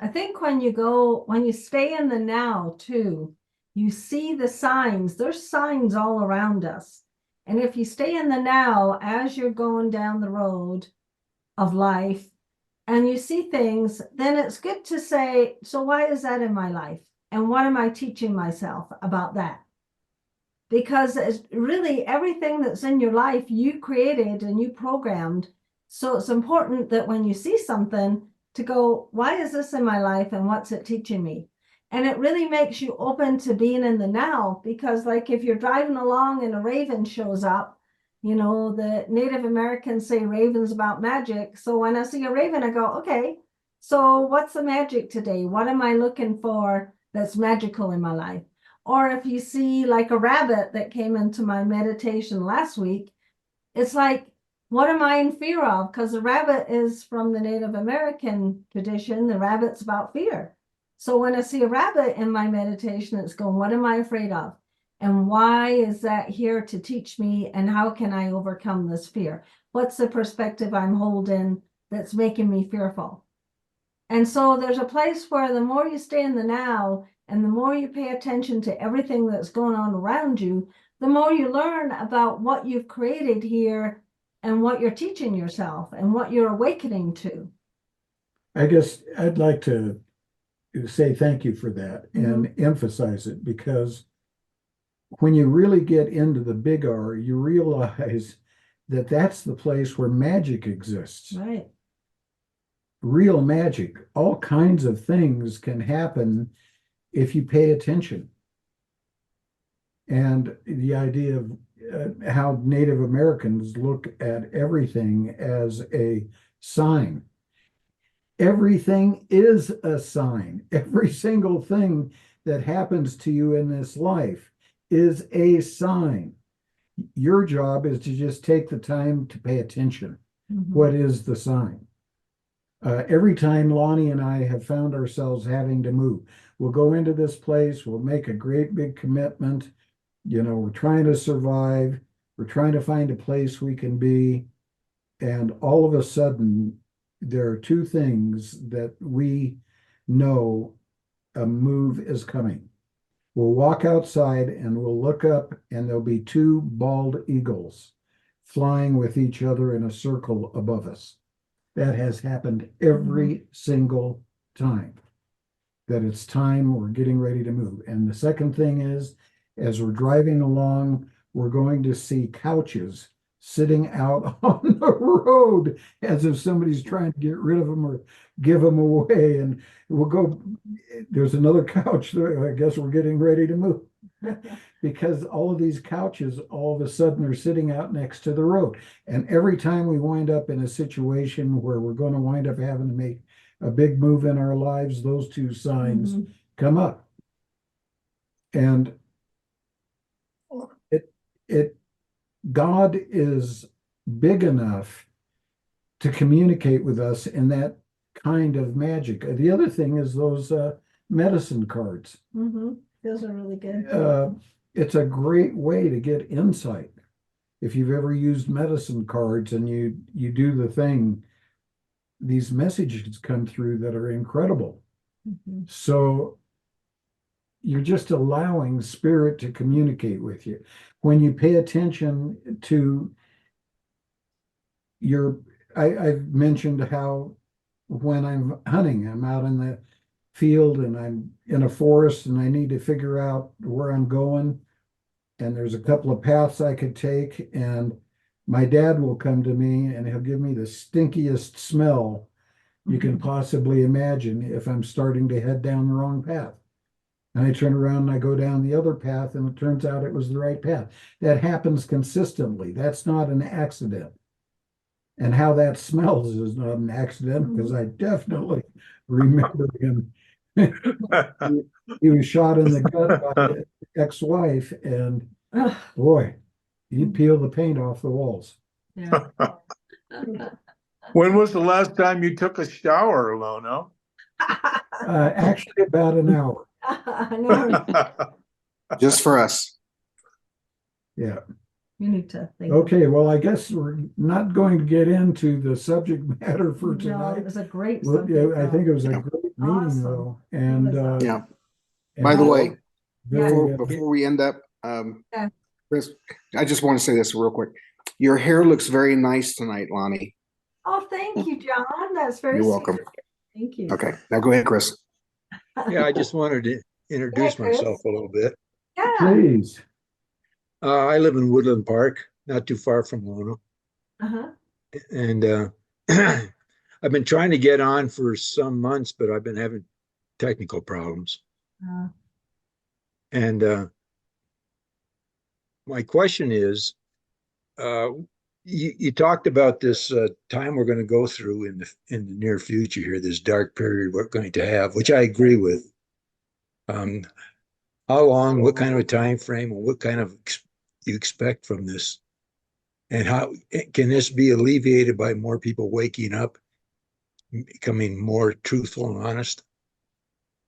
I think when you stay in the now too, you see the signs. There's signs all around us. And if you stay in the now as you're going down the road of life and you see things, then it's good to say, so why is that in my life? And what am I teaching myself about that? Because it's really everything that's in your life you created and you programmed. So it's important that when you see something, to go, why is this in my life and what's it teaching me? And it really makes you open to being in the now, because like if you're driving along and a raven shows up, the Native Americans say ravens about magic. So when I see a raven, I go, okay, so what's the magic today? What am I looking for that's magical in my life? Or if you see like a rabbit that came into my meditation last week, it's like, what am I in fear of? Because the rabbit is from the Native American tradition. The rabbit's about fear. So when I see a rabbit in my meditation, it's going, what am I afraid of? And why is that here to teach me? And how can I overcome this fear? What's the perspective I'm holding that's making me fearful? And so there's a place where the more you stay in the now and the more you pay attention to everything that's going on around you, the more you learn about what you've created here and what you're teaching yourself and what you're awakening to. I guess I'd like to say thank you for that and emphasize it, because when you really get into the big R, you realize that that's the place where magic exists. Right. Real magic. All kinds of things can happen if you pay attention. And the idea of how Native Americans look at everything as a sign. Everything is a sign. Every single thing that happens to you in this life is a sign. Your job is to just take the time to pay attention. What is the sign? Every time Lonnie and I have found ourselves having to move, we'll go into this place, we'll make a great big commitment. You know, we're trying to survive, we're trying to find a place we can be. And all of a sudden, there are two things that we know a move is coming. We'll walk outside and we'll look up, and there'll be two bald eagles flying with each other in a circle above us. That has happened every single time that it's time we're getting ready to move. And the second thing is, as we're driving along, we're going to see couches sitting out on the road as if somebody's trying to get rid of them or give them away. And we'll go, there's another couch there. I guess we're getting ready to move. Because all of these couches all of a sudden are sitting out next to the road. And every time we wind up in a situation where we're going to wind up having to make a big move in our lives, those two signs come up. And God is big enough to communicate with us in that kind of magic. The other thing is those medicine cards. Those are really good. It's a great way to get insight. If you've ever used medicine cards and you do the thing, these messages come through that are incredible. So you're just allowing spirit to communicate with you. When you pay attention to I've mentioned how when I'm hunting, I'm out in the field and I'm in a forest and I need to figure out where I'm going. And there's a couple of paths I could take, and my dad will come to me and he'll give me the stinkiest smell you can possibly imagine if I'm starting to head down the wrong path. And I turn around and I go down the other path, and it turns out it was the right path. That happens consistently. That's not an accident. And how that smells is not an accident, because I definitely remember him. He was shot in the gut by his ex-wife, and boy, he'd peel the paint off the walls. Yeah. When was the last time you took a shower, Lono? Actually, about an hour. I know. Just for us. Yeah. You need to think. Okay, well, I guess we're not going to get into the subject matter for No, tonight. it was a great Well, subject. yeah, I think it was a Yeah. great meeting, Awesome. though. And It was awesome. Yeah. and By the way, very, before we end up, Yeah. Chris, I just want to say this real quick. Your hair looks very nice tonight, Lonnie. Oh, thank you, John. That's very You're sweet. welcome. Thank you. Okay, now go ahead, Chris. Yeah, I just wanted to introduce Chris. myself a little bit. Yeah. please. I live in Woodland Park, not too far from Lono. Uh-huh. And I've been trying to get on for some months, but I've been having technical problems. And my question is, you talked about this time we're going to go through in the near future here, this dark period we're going to have, which I agree with. How long, what kind of a time frame, and what kind of you expect from this? And how can this be alleviated by more people waking up, becoming more truthful and honest?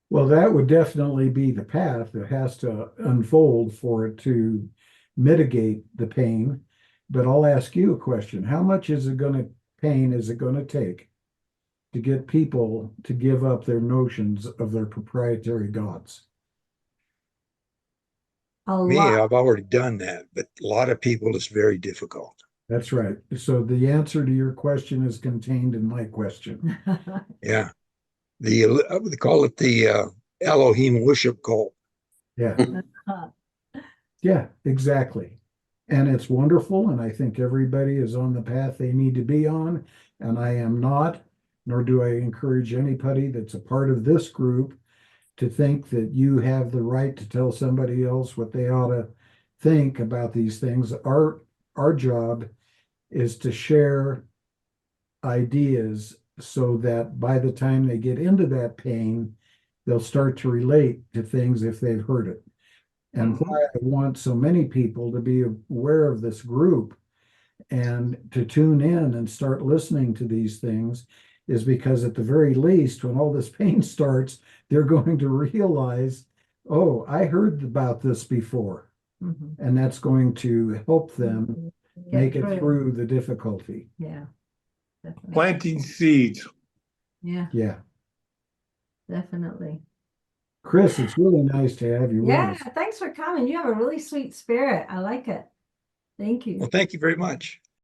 Well, that would definitely be the path that has to unfold for it to mitigate the pain. But I'll ask you a question. How much pain is it going to take to get people to give up their notions of their proprietary gods? Me, I've already done that, but a lot of people, it's very difficult. That's right. So the answer to your question is contained in my question. Yeah. They call it the Elohim worship cult. Yeah. Yeah, exactly. And it's wonderful. And I think everybody is on the path they need to be on. And I am not, nor do I encourage anybody that's a part of this group to think that you have the right to tell somebody else what they ought to think about these things. Our job is to share ideas so that by the time they get into that pain, they'll start to relate to things if they've heard it. And why I want so many people to be aware of this group and to tune in and start listening to these things is because at the very least, when all this pain starts, they're going to realize, oh, I heard about this before. And that's going to help them make it through the difficulty. Yeah. Definitely. Planting seeds. Yeah, Yeah. definitely. Chris, it's really nice to have you with Yeah, us. thanks for coming. You have a really sweet spirit. I like it. Thank you. Well, thank you very much.